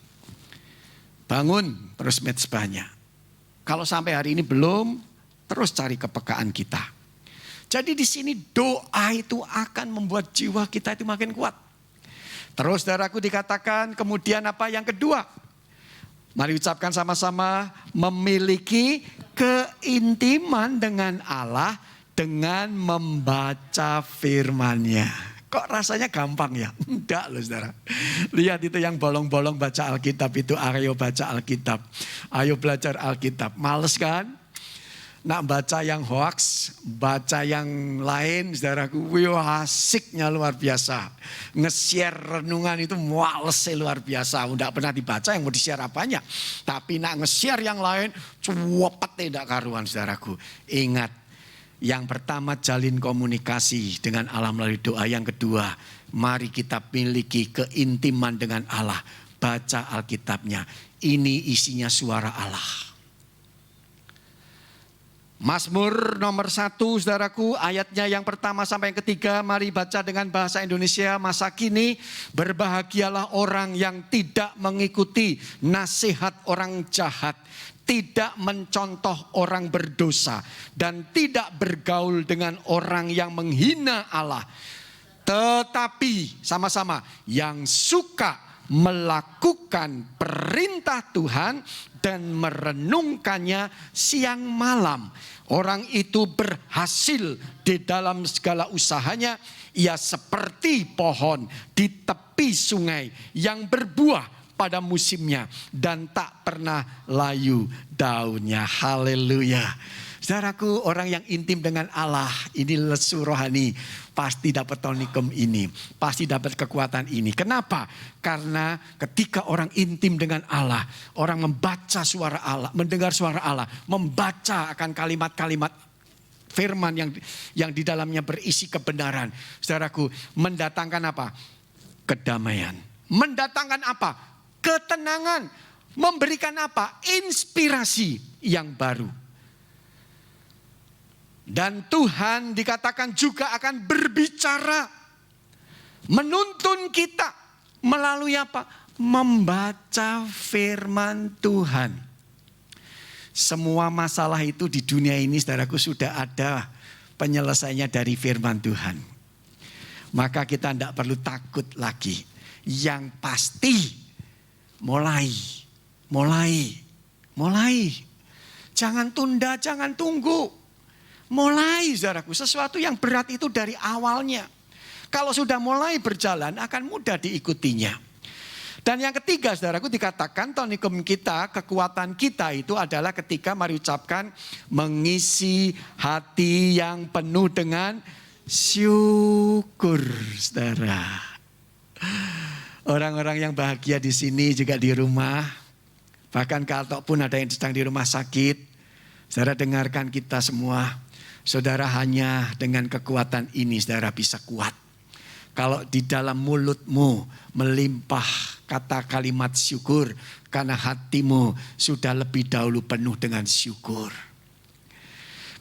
Bangun terus mezbahnya. Kalau sampai hari ini belum, terus cari kepekaan kita. Jadi di sini doa itu akan membuat jiwa kita itu makin kuat. Terus saudaraku dikatakan kemudian apa yang kedua? Mari ucapkan sama-sama, memiliki keintiman dengan Allah dengan membaca firman-Nya. Kok rasanya gampang ya? Enggak loh saudara. Lihat itu yang bolong-bolong baca Alkitab itu, ayo baca Alkitab. Ayo belajar Alkitab. Males kan? Nak baca yang hoax, baca yang lain, saudaraku, wah asiknya luar biasa. Nge-share renungan itu malesnya luar biasa. Udah pernah dibaca yang mau di-share apanya. Tapi nak nge-share yang lain, cuwepet tidak karuan saudaraku. Ingat, yang pertama jalin komunikasi dengan Allah melalui doa. Yang kedua, mari kita miliki keintiman dengan Allah. Baca Alkitabnya, ini isinya suara Allah. Mazmur nomor 1 saudaraku, ayatnya yang pertama sampai yang ketiga, mari baca dengan bahasa Indonesia masa kini. Berbahagialah orang yang tidak mengikuti nasihat orang jahat, tidak mencontoh orang berdosa, dan tidak bergaul dengan orang yang menghina Allah. Tetapi sama-sama yang suka melakukan perintah Tuhan dan merenungkannya siang malam. Orang itu berhasil di dalam segala usahanya. Ia seperti pohon di tepi sungai yang berbuah pada musimnya dan tak pernah layu daunnya. Haleluya. Saudaraku, orang yang intim dengan Allah, ini lesu rohani, pasti dapat tonikum ini, pasti dapat kekuatan ini. Kenapa? Karena ketika orang intim dengan Allah, orang membaca suara Allah, mendengar suara Allah, membaca akan kalimat-kalimat firman yang di dalamnya berisi kebenaran. Saudaraku, mendatangkan apa? Kedamaian. Mendatangkan apa? Ketenangan. Memberikan apa? Inspirasi yang baru. Dan Tuhan dikatakan juga akan berbicara, menuntun kita melalui apa? Membaca firman Tuhan. Semua masalah itu di dunia ini, saudaraku, sudah ada penyelesaiannya dari firman Tuhan. Maka kita tidak perlu takut lagi. Yang pasti mulai. Jangan tunda, jangan tunggu. Mulai, saudaraku, sesuatu yang berat itu dari awalnya. Kalau sudah mulai berjalan akan mudah diikutinya. Dan yang ketiga, saudaraku, dikatakan tonikum kita, kekuatan kita itu adalah ketika mari ucapkan mengisi hati yang penuh dengan syukur, saudara. Orang-orang yang bahagia di sini juga di rumah, bahkan kalau pun ada yang sedang di rumah sakit, saudara dengarkan kita semua. Saudara hanya dengan kekuatan ini saudara bisa kuat. Kalau di dalam mulutmu melimpah kata kalimat syukur, karena hatimu sudah lebih dahulu penuh dengan syukur.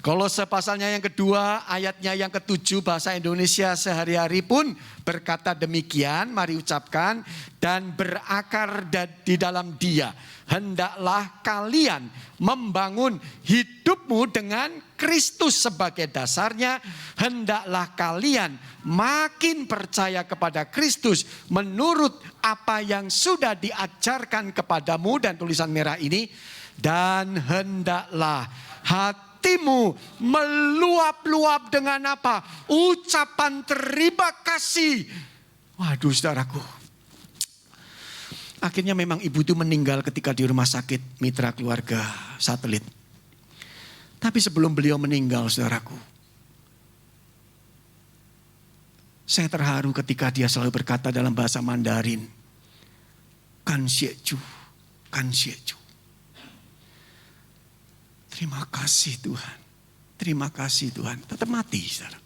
Kolose pasalnya yang kedua, ayatnya yang ke-7, bahasa Indonesia sehari-hari pun berkata demikian. Mari ucapkan, dan berakar di dalam Dia. Hendaklah kalian membangun hidupmu dengan Kristus sebagai dasarnya. Hendaklah kalian makin percaya kepada Kristus menurut apa yang sudah diajarkan kepadamu. Dan tulisan merah ini, dan hendaklah hatimu meluap-luap dengan apa? Ucapan terima kasih. Waduh, saudaraku. Akhirnya memang ibu itu meninggal ketika di rumah sakit Mitra Keluarga Satelit. Tapi sebelum beliau meninggal, saudaraku, saya terharu ketika dia selalu berkata dalam bahasa Mandarin, Kanxieju, Kanxieju. Terima kasih Tuhan. Terima kasih Tuhan. Tetap mati, saudara.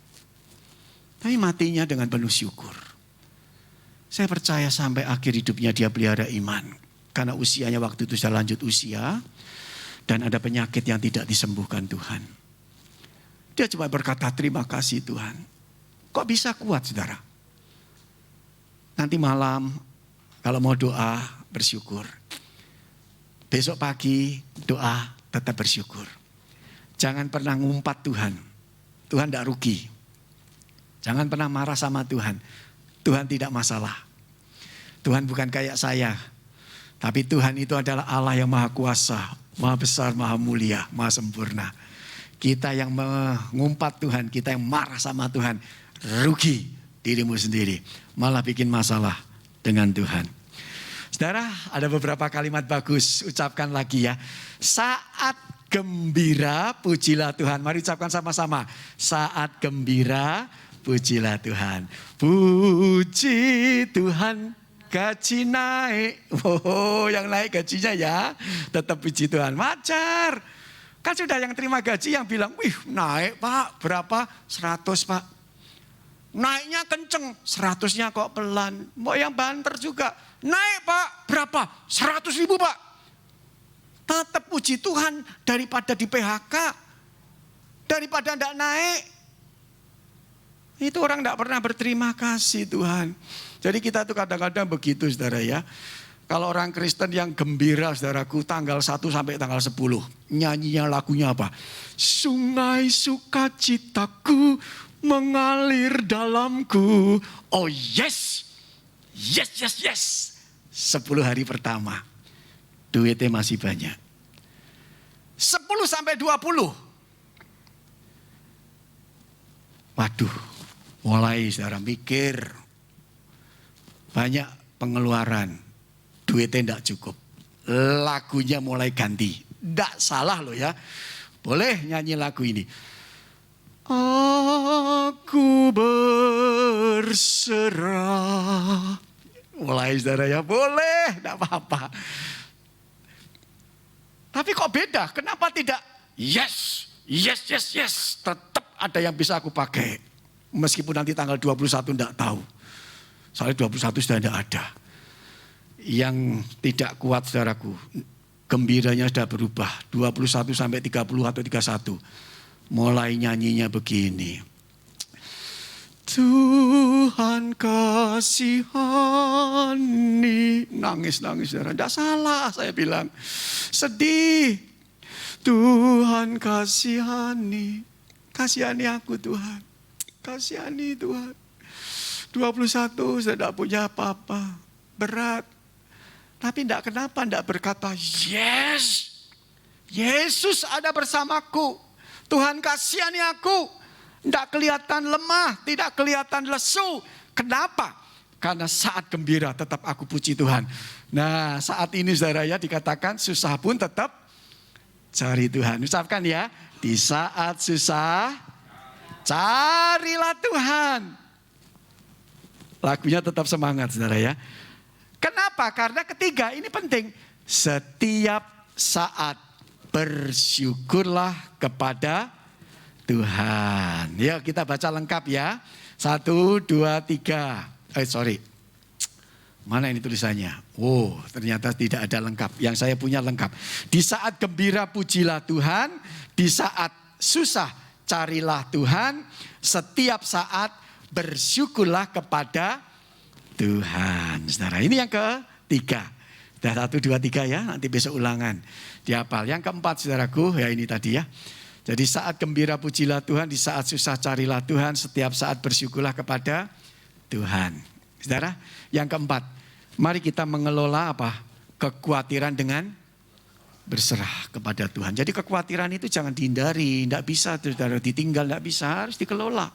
Tapi matinya dengan penuh syukur. Saya percaya sampai akhir hidupnya dia pelihara iman. Karena usianya waktu itu sudah lanjut usia. Dan ada penyakit yang tidak disembuhkan Tuhan. Dia cuma berkata terima kasih Tuhan. Kok bisa kuat, saudara? Nanti malam kalau mau doa bersyukur. Besok pagi doa tetap bersyukur. Jangan pernah ngumpat Tuhan. Tuhan tidak rugi. Jangan pernah marah sama Tuhan. Tuhan tidak masalah. Tuhan bukan kayak saya. Tapi Tuhan itu adalah Allah yang maha kuasa, maha besar, maha mulia, maha sempurna. Kita yang mengumpat Tuhan, kita yang marah sama Tuhan, rugi dirimu sendiri. Malah bikin masalah dengan Tuhan. Saudara, ada beberapa kalimat bagus. Ucapkan lagi ya. Saat gembira, pujilah Tuhan. Mari ucapkan sama-sama. Saat gembira, pujilah Tuhan. Puji Tuhan, gaji naik. Oh, yang naik gajinya ya. Tetap puji Tuhan. Wajar. Kan sudah yang terima gaji yang bilang, wih naik Pak, berapa? 100 Pak. Naiknya kenceng, 100-nya kok pelan. Mau yang banter juga, naik Pak, berapa? 100.000 Pak. Tetap puji Tuhan daripada di PHK. Daripada tidak naik. Itu orang tidak pernah berterima kasih Tuhan. Jadi kita tuh kadang-kadang begitu saudara ya. Kalau orang Kristen yang gembira saudaraku tanggal 1 sampai tanggal 10. Nyanyinya lagunya apa? Sungai sukacitaku mengalir dalamku. Oh yes. Yes, yes, yes. 10 hari pertama. Duitnya masih banyak. 10 sampai 20. Waduh. Mulai saudara mikir, banyak pengeluaran, duitnya tidak cukup, lagunya mulai ganti. Tidak salah loh ya, boleh nyanyi lagu ini. Aku berserah. Mulai saudara ya, boleh, tidak apa-apa. Tapi kok beda? Kenapa tidak yes, yes, yes, yes. Tetap ada yang bisa aku pakai. Meskipun nanti tanggal 21 tidak tahu. Soalnya 21 sudah tidak ada. Yang tidak kuat saudaraku, gembiranya sudah berubah. 21 sampai 30 atau 31. Mulai nyanyinya begini. Tuhan kasihani. Nangis-nangis saudara. Tidak salah saya bilang. Sedih. Tuhan kasihani. Kasihani aku Tuhan. Kasihani Tuhan. 21 saya tidak punya apa-apa. Berat. Tapi tidak kenapa tidak berkata yes. Yesus ada bersamaku. Tuhan kasihani aku. Tidak kelihatan lemah, tidak kelihatan lesu. Kenapa? Karena saat gembira tetap aku puji Tuhan. Nah saat ini saudara ya dikatakan susah pun tetap cari Tuhan. Ucapkan ya, di saat susah carilah Tuhan. Lagunya tetap semangat saudara ya. Kenapa? Karena ketiga ini penting. Setiap saat bersyukurlah kepada Tuhan. Ya kita baca lengkap ya. 1, 2, 3. Mana ini tulisannya? Oh ternyata tidak ada lengkap. Yang saya punya lengkap. Di saat gembira pujilah Tuhan. Di saat susah carilah Tuhan. Setiap saat bersyukurlah kepada Tuhan. Saudara ini yang ketiga. Sudah 1, 2, 3 ya. Nanti besok ulangan. Dihafal. Yang keempat saudaraku. Ya ini tadi ya. Jadi saat gembira pujilah Tuhan, di saat susah carilah Tuhan, setiap saat bersyukurlah kepada Tuhan. Saudara, yang keempat, mari kita mengelola apa? Kekhawatiran dengan berserah kepada Tuhan. Jadi kekhawatiran itu jangan dihindari, tidak bisa saudara ditinggal, tidak bisa, harus dikelola.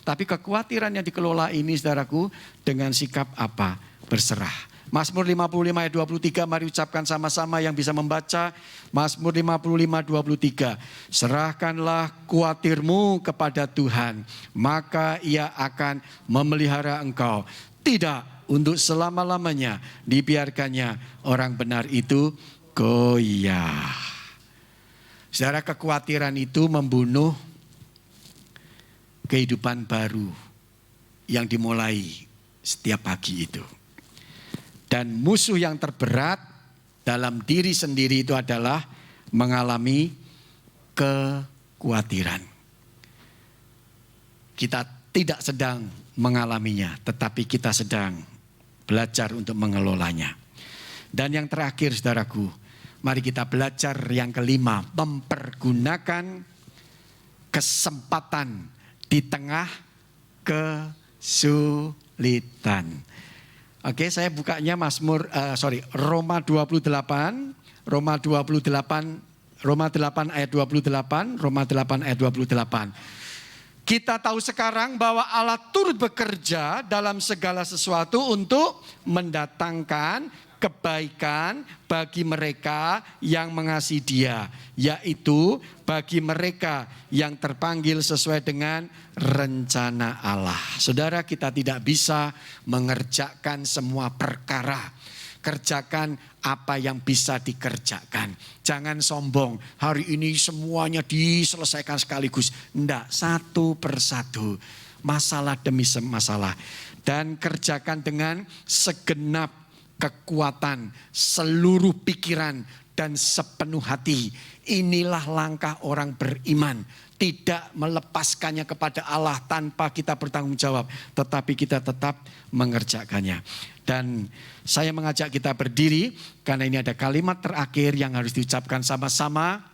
Tapi kekhawatiran yang dikelola ini saudaraku dengan sikap apa? Berserah. Mazmur 55 ayat 23, mari ucapkan sama-sama yang bisa membaca. Mazmur 55, 23. Serahkanlah khawatirmu kepada Tuhan, maka ia akan memelihara engkau. Tidak untuk selama-lamanya dibiarkannya orang benar itu goyah. Saudara, kekhawatiran itu membunuh kehidupan baru yang dimulai setiap pagi itu. Dan musuh yang terberat dalam diri sendiri itu adalah mengalami kekhawatiran. Kita tidak sedang mengalaminya, tetapi kita sedang belajar untuk mengelolanya. Dan yang terakhir saudaraku, mari kita belajar yang kelima, mempergunakan kesempatan di tengah kesulitan. Oke, saya bukanya Roma 8 ayat 28. Kita tahu sekarang bahwa Allah turut bekerja dalam segala sesuatu untuk mendatangkan kebaikan bagi mereka yang mengasihi Dia, yaitu bagi mereka yang terpanggil sesuai dengan rencana Allah. Saudara, kita tidak bisa mengerjakan semua perkara. Kerjakan apa yang bisa dikerjakan. Jangan sombong, hari ini semuanya diselesaikan sekaligus. Tidak, satu persatu, masalah demi masalah. Dan kerjakan dengan segenap kekuatan, seluruh pikiran dan sepenuh hati. Inilah langkah orang beriman. Tidak melepaskannya kepada Allah tanpa kita bertanggung jawab. Tetapi kita tetap mengerjakannya. Dan saya mengajak kita berdiri. Karena ini ada kalimat terakhir yang harus diucapkan sama-sama.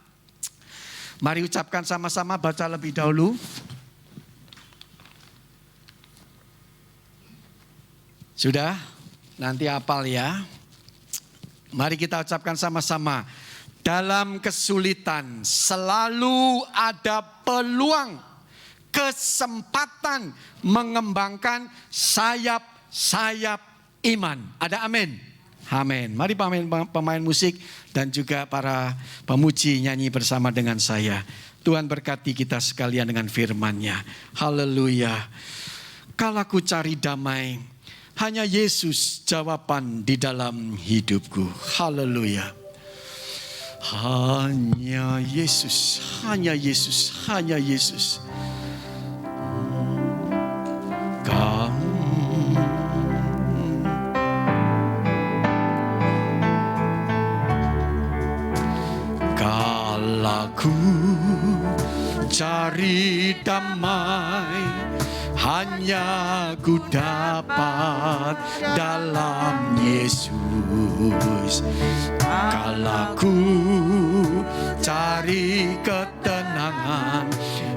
Mari ucapkan sama-sama, baca lebih dahulu. Sudah? Nanti hafal ya. Mari kita ucapkan sama-sama. Dalam kesulitan selalu ada peluang, kesempatan mengembangkan sayap-sayap iman. Ada amin? Amin. Mari pemain musik dan juga para pemuji nyanyi bersama dengan saya. Tuhan berkati kita sekalian dengan firman-Nya. Haleluya. Kalau ku cari damai, hanya Yesus jawaban di dalam hidupku. Haleluya. Hanya Yesus, hanya Yesus, hanya Yesus. Kalau ku cari damai, hanya ku dapat dalam Yesus. Kalau ku cari ketenangan,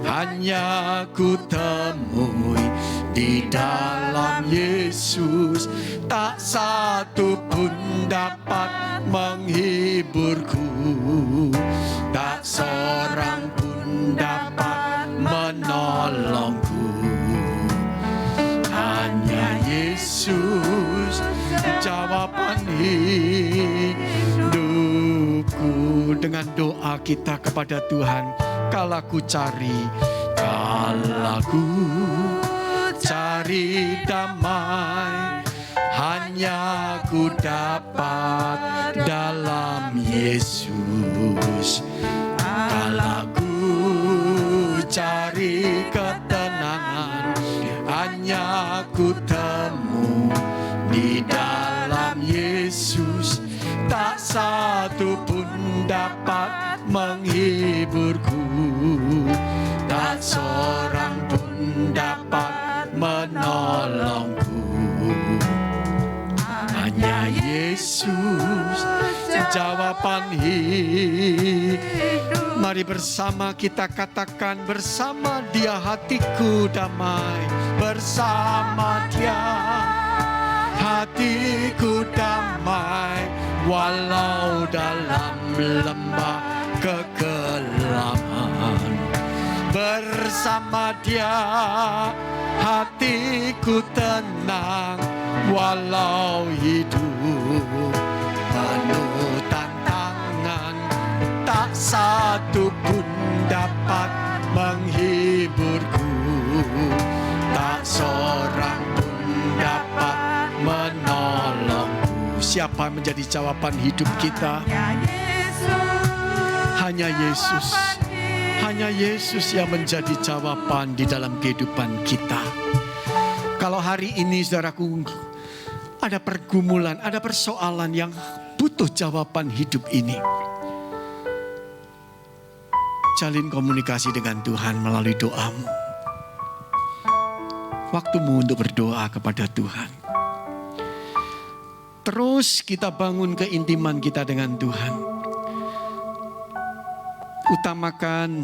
hanya ku temui di dalam Yesus. Tak satu pun dapat menghiburku, tak seorang pun dapat menolongku. Hanya Yesus jawaban hidupku. Dengan doa kita kepada Tuhan, kalau ku cari damai, hanya ku dapat dalam Yesus. Kalau ku cari ketenangan, hanya ku temu di dalam Yesus. Tak satu pun dapat menghiburku, tak seorang pun dapat menolongku. Hanya Yesus jawaban hidup. Mari bersama kita katakan, bersama Dia hatiku damai, bersama Dia hatiku damai, walau dalam lembah kegelapan. Bersama Dia hatiku tenang, walau hidup penuh tantangan. Tak satu pun dapat menghiburku, tak seorang pun dapat menolongku. Siapa menjadi jawaban hidup kita? Hanya Yesus. Hanya Yesus yang menjadi jawaban di dalam kehidupan kita. Kalau hari ini saudaraku ada pergumulan, ada persoalan yang butuh jawaban hidup ini, jalin komunikasi dengan Tuhan melalui doamu. Waktumu untuk berdoa kepada Tuhan. Terus kita bangun keintiman kita dengan Tuhan. Utamakan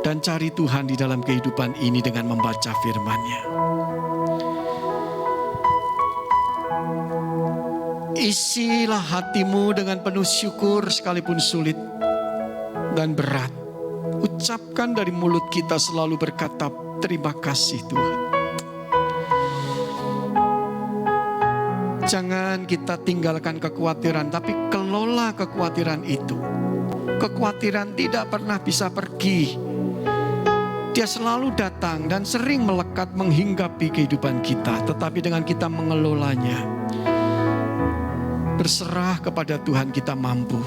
dan cari Tuhan di dalam kehidupan ini dengan membaca firman-Nya. Isilah hatimu dengan penuh syukur sekalipun sulit dan berat. Ucapkan dari mulut kita selalu berkata, terima kasih Tuhan. Jangan kita tinggalkan kekhawatiran, tapi kelola kekhawatiran itu. Kekhawatiran tidak pernah bisa pergi. Dia selalu datang dan sering melekat menghinggapi kehidupan kita. Tetapi dengan kita mengelolanya, berserah kepada Tuhan, kita mampu.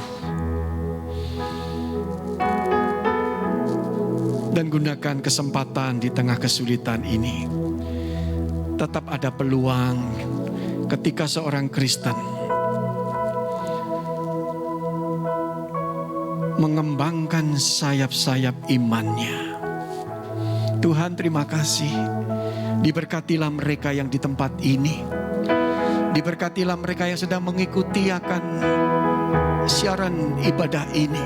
Dan gunakan kesempatan di tengah kesulitan ini. Tetap ada peluang ketika seorang Kristen mengembangkan sayap-sayap imannya. Tuhan, terima kasih. Diberkatilah mereka yang di tempat ini. Diberkatilah mereka yang sedang mengikuti akan siaran ibadah ini.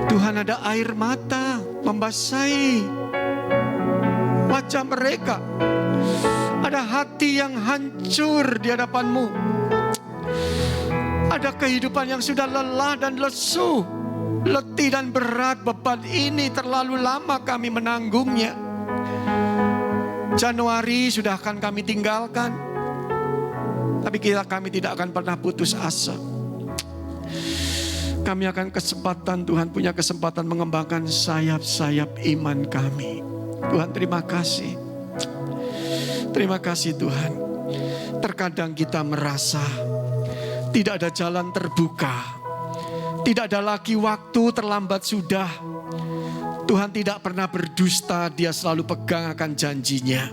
Tuhan, ada air mata membasahi wajah mereka. Ada hati yang hancur di hadapan-Mu. Ada kehidupan yang sudah lelah dan lesu, letih dan berat. Beban ini terlalu lama kami menanggungnya. Januari sudah akan kami tinggalkan. Tapi kami tidak akan pernah putus asa. Kami akan kesempatan, Tuhan punya kesempatan mengembangkan sayap-sayap iman kami. Tuhan terima kasih. Terima kasih Tuhan. Terkadang kita merasa tidak ada jalan terbuka. Tidak ada lagi waktu, terlambat sudah. Tuhan tidak pernah berdusta, Dia selalu pegang akan janjinya.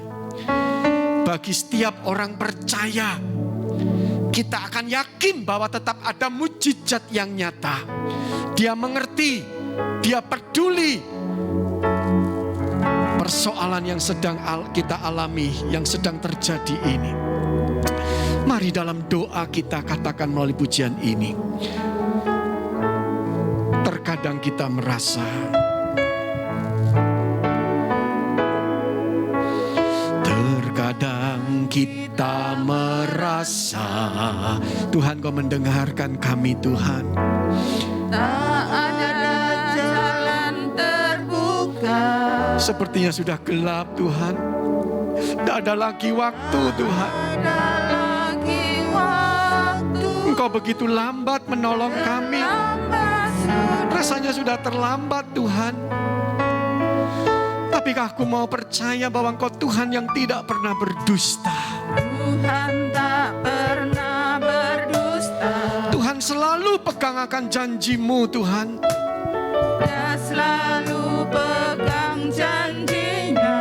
Bagi setiap orang percaya, kita akan yakin bahwa tetap ada mujizat yang nyata. Dia mengerti, Dia peduli persoalan yang sedang kita alami, yang sedang terjadi ini. Mari dalam doa kita katakan melalui pujian ini. Terkadang kita merasa Tuhan, Kau mendengarkan kami Tuhan. Tak ada jalan terbuka. Sepertinya sudah gelap Tuhan. Tidak ada lagi waktu Tuhan. Engkau begitu lambat menolong kami. Rasanya sudah terlambat Tuhan. Tapikah aku mau percaya bahwa Engkau Tuhan yang tidak pernah berdusta. Tuhan tak pernah berdusta. Tuhan selalu pegang akan janji-Mu Tuhan. Dia selalu pegang janjinya.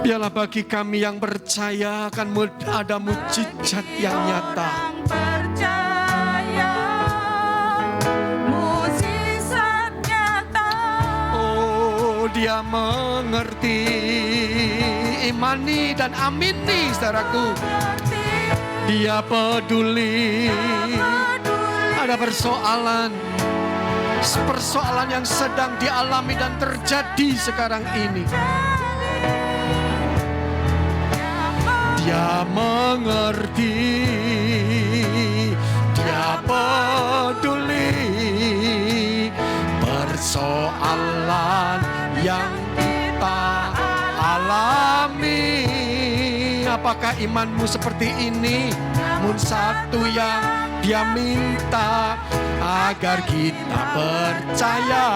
Biarlah bagi kami yang percaya akan ada mujizat yang nyata. Percaya mujizat nyata. Oh, Dia mengerti. Imani dan amini saudaraku. Dia peduli. Ada persoalan yang sedang dialami dan terjadi sekarang ini. Dia mengerti. Dia peduli persoalan yang kita alami. Apakah imanmu seperti ini? Namun satu yang Dia minta, agar kita percaya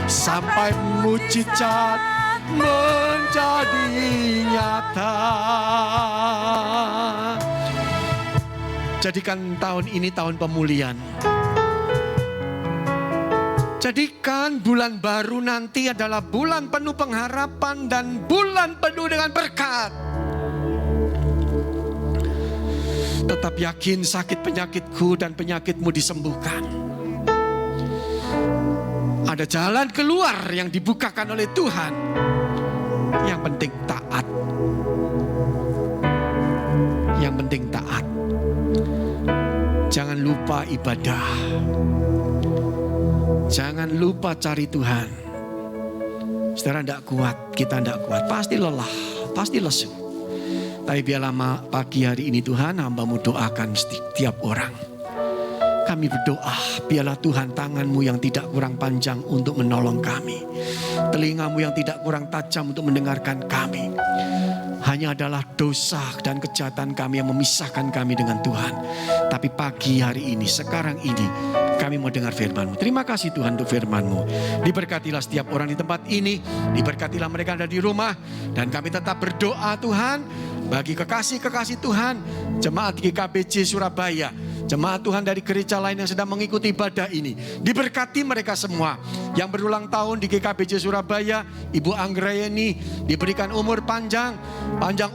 sampai mujizat menjadi nyata. Jadikan tahun ini tahun pemulihan. Jadikan bulan baru nanti adalah bulan penuh pengharapan dan bulan penuh dengan berkat. Tetap yakin sakit penyakitku dan penyakitmu disembuhkan. Ada jalan keluar yang dibukakan oleh Tuhan. Yang penting taat. Yang penting taat. Jangan lupa ibadah. Jangan lupa cari Tuhan. Saudara tidak kuat, kita tidak kuat. Pasti lelah, pasti lesu. Tapi biarlah pagi hari ini Tuhan, hamba-Mu doakan setiap orang. Kami berdoa, biarlah Tuhan tangan-Mu yang tidak kurang panjang untuk menolong kami. Telinga-Mu yang tidak kurang tajam untuk mendengarkan kami. Hanya adalah dosa dan kejahatan kami yang memisahkan kami dengan Tuhan. Tapi pagi hari ini, sekarang ini, kami mau dengar firman-Mu. Terima kasih Tuhan untuk firman-Mu. Diberkatilah setiap orang di tempat ini. Diberkatilah mereka yang ada di rumah. Dan kami tetap berdoa Tuhan, bagi kekasih-kekasih Tuhan, jemaat GKBJ Surabaya, jemaat Tuhan dari gereja lain yang sedang mengikuti ibadah ini. Diberkati mereka semua. Yang berulang tahun di GKBJ Surabaya, Ibu Anggrayeni diberikan umur panjang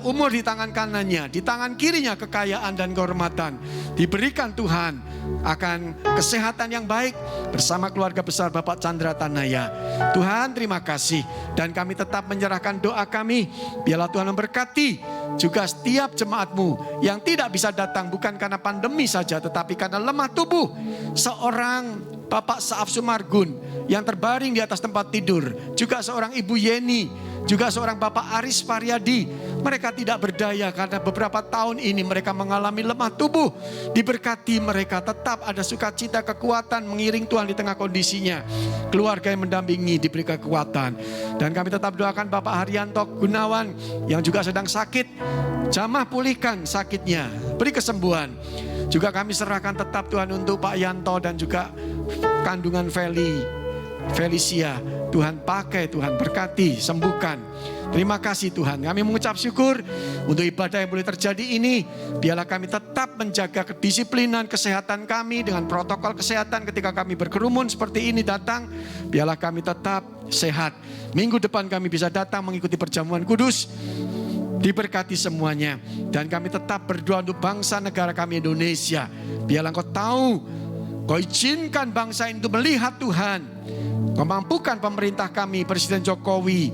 umur di tangan kanannya, di tangan kirinya kekayaan dan kehormatan. Diberikan Tuhan akan kesehatan yang baik bersama keluarga besar Bapak Chandra Tanaya. Tuhan terima kasih, dan kami tetap menyerahkan doa kami. Biarlah Tuhan memberkati juga setiap jemaat-Mu yang tidak bisa datang bukan karena pandemi saja, tetapi karena lemah tubuh. Seorang Bapak Saaf Sumargun yang terbaring di atas tempat tidur, juga seorang Ibu Yeni, juga seorang Bapak Aris Pariadi, Mereka tidak berdaya karena beberapa tahun ini mereka mengalami lemah tubuh. Diberkati mereka, tetap ada sukacita, kekuatan mengiring Tuhan di tengah kondisinya. Keluarga yang mendampingi diberi kekuatan. Dan kami tetap doakan Bapak Haryanto Gunawan yang juga sedang sakit. Jamah pulihkan sakitnya, beri kesembuhan. Juga kami serahkan tetap Tuhan untuk Pak Yanto dan juga kandungan Felicia. Tuhan pakai, Tuhan berkati, sembuhkan. Terima kasih Tuhan. Kami mengucap syukur untuk ibadah yang boleh terjadi ini. Biarlah kami tetap menjaga kedisiplinan kesehatan kami dengan protokol kesehatan ketika kami berkerumun seperti ini datang. Biarlah kami tetap sehat. Minggu depan kami bisa datang mengikuti perjamuan kudus. Diberkati semuanya. Dan kami tetap berdoa untuk bangsa negara kami Indonesia. Biarlah Engkau tahu, Kau izinkan bangsa itu melihat Tuhan. Kau mampukan pemerintah kami, Presiden Jokowi,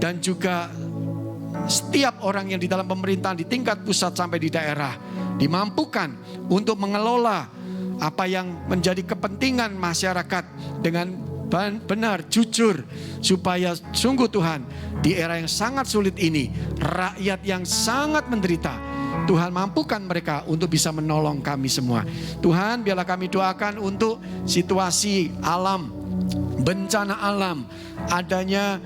dan juga setiap orang yang di dalam pemerintahan di tingkat pusat sampai di daerah, dimampukan untuk mengelola apa yang menjadi kepentingan masyarakat dengan benar, jujur, supaya sungguh Tuhan di era yang sangat sulit ini, rakyat yang sangat menderita, Tuhan mampukan mereka untuk bisa menolong kami semua. Tuhan, biarlah kami doakan untuk situasi alam, bencana alam, adanya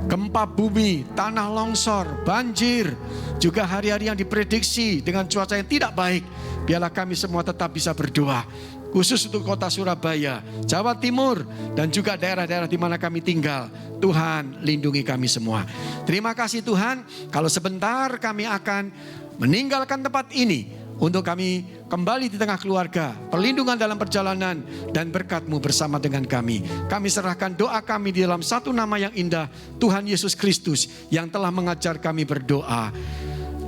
gempa bumi, tanah longsor, banjir, juga hari-hari yang diprediksi dengan cuaca yang tidak baik. Biarlah kami semua tetap bisa berdoa. Khusus untuk kota Surabaya, Jawa Timur, dan juga daerah-daerah di mana kami tinggal. Tuhan, lindungi kami semua. Terima kasih Tuhan, kalau sebentar kami akan meninggalkan tempat ini untuk kami kembali di tengah keluarga, perlindungan dalam perjalanan, dan berkat-Mu bersama dengan kami. Kami serahkan doa kami di dalam satu nama yang indah, Tuhan Yesus Kristus, yang telah mengajar kami berdoa.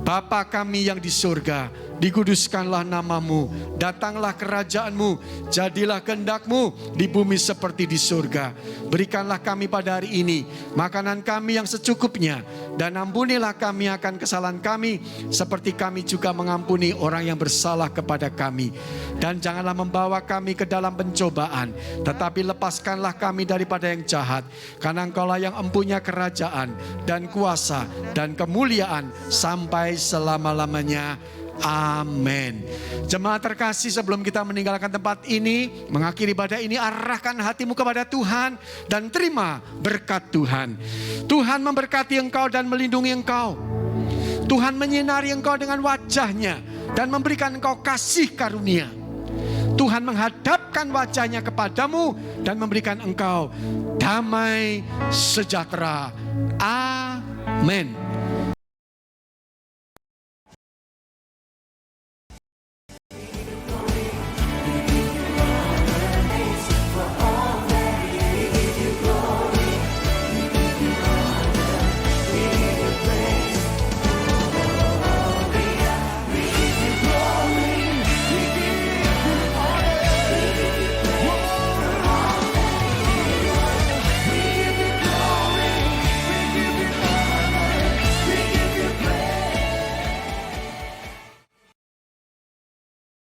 Bapa kami yang di surga, dikuduskanlah nama-Mu, datanglah kerajaan-Mu, jadilah kehendak-Mu di bumi seperti di surga. Berikanlah kami pada hari ini makanan kami yang secukupnya, dan ampunilah kami akan kesalahan kami, seperti kami juga mengampuni orang yang bersalah kepada kami. Dan janganlah membawa kami ke dalam pencobaan, tetapi lepaskanlah kami daripada yang jahat, karena Engkau-lah yang empunya kerajaan dan kuasa dan kemuliaan sampai selama-lamanya. Amin. Jemaat terkasih, sebelum kita meninggalkan tempat ini, mengakhiri ibadah ini, arahkan hatimu kepada Tuhan dan terima berkat Tuhan. Tuhan memberkati engkau dan melindungi engkau. Tuhan menyinari engkau dengan wajah-Nya dan memberikan engkau kasih karunia. Tuhan menghadapkan wajah-Nya kepadamu dan memberikan engkau damai sejahtera. Amin.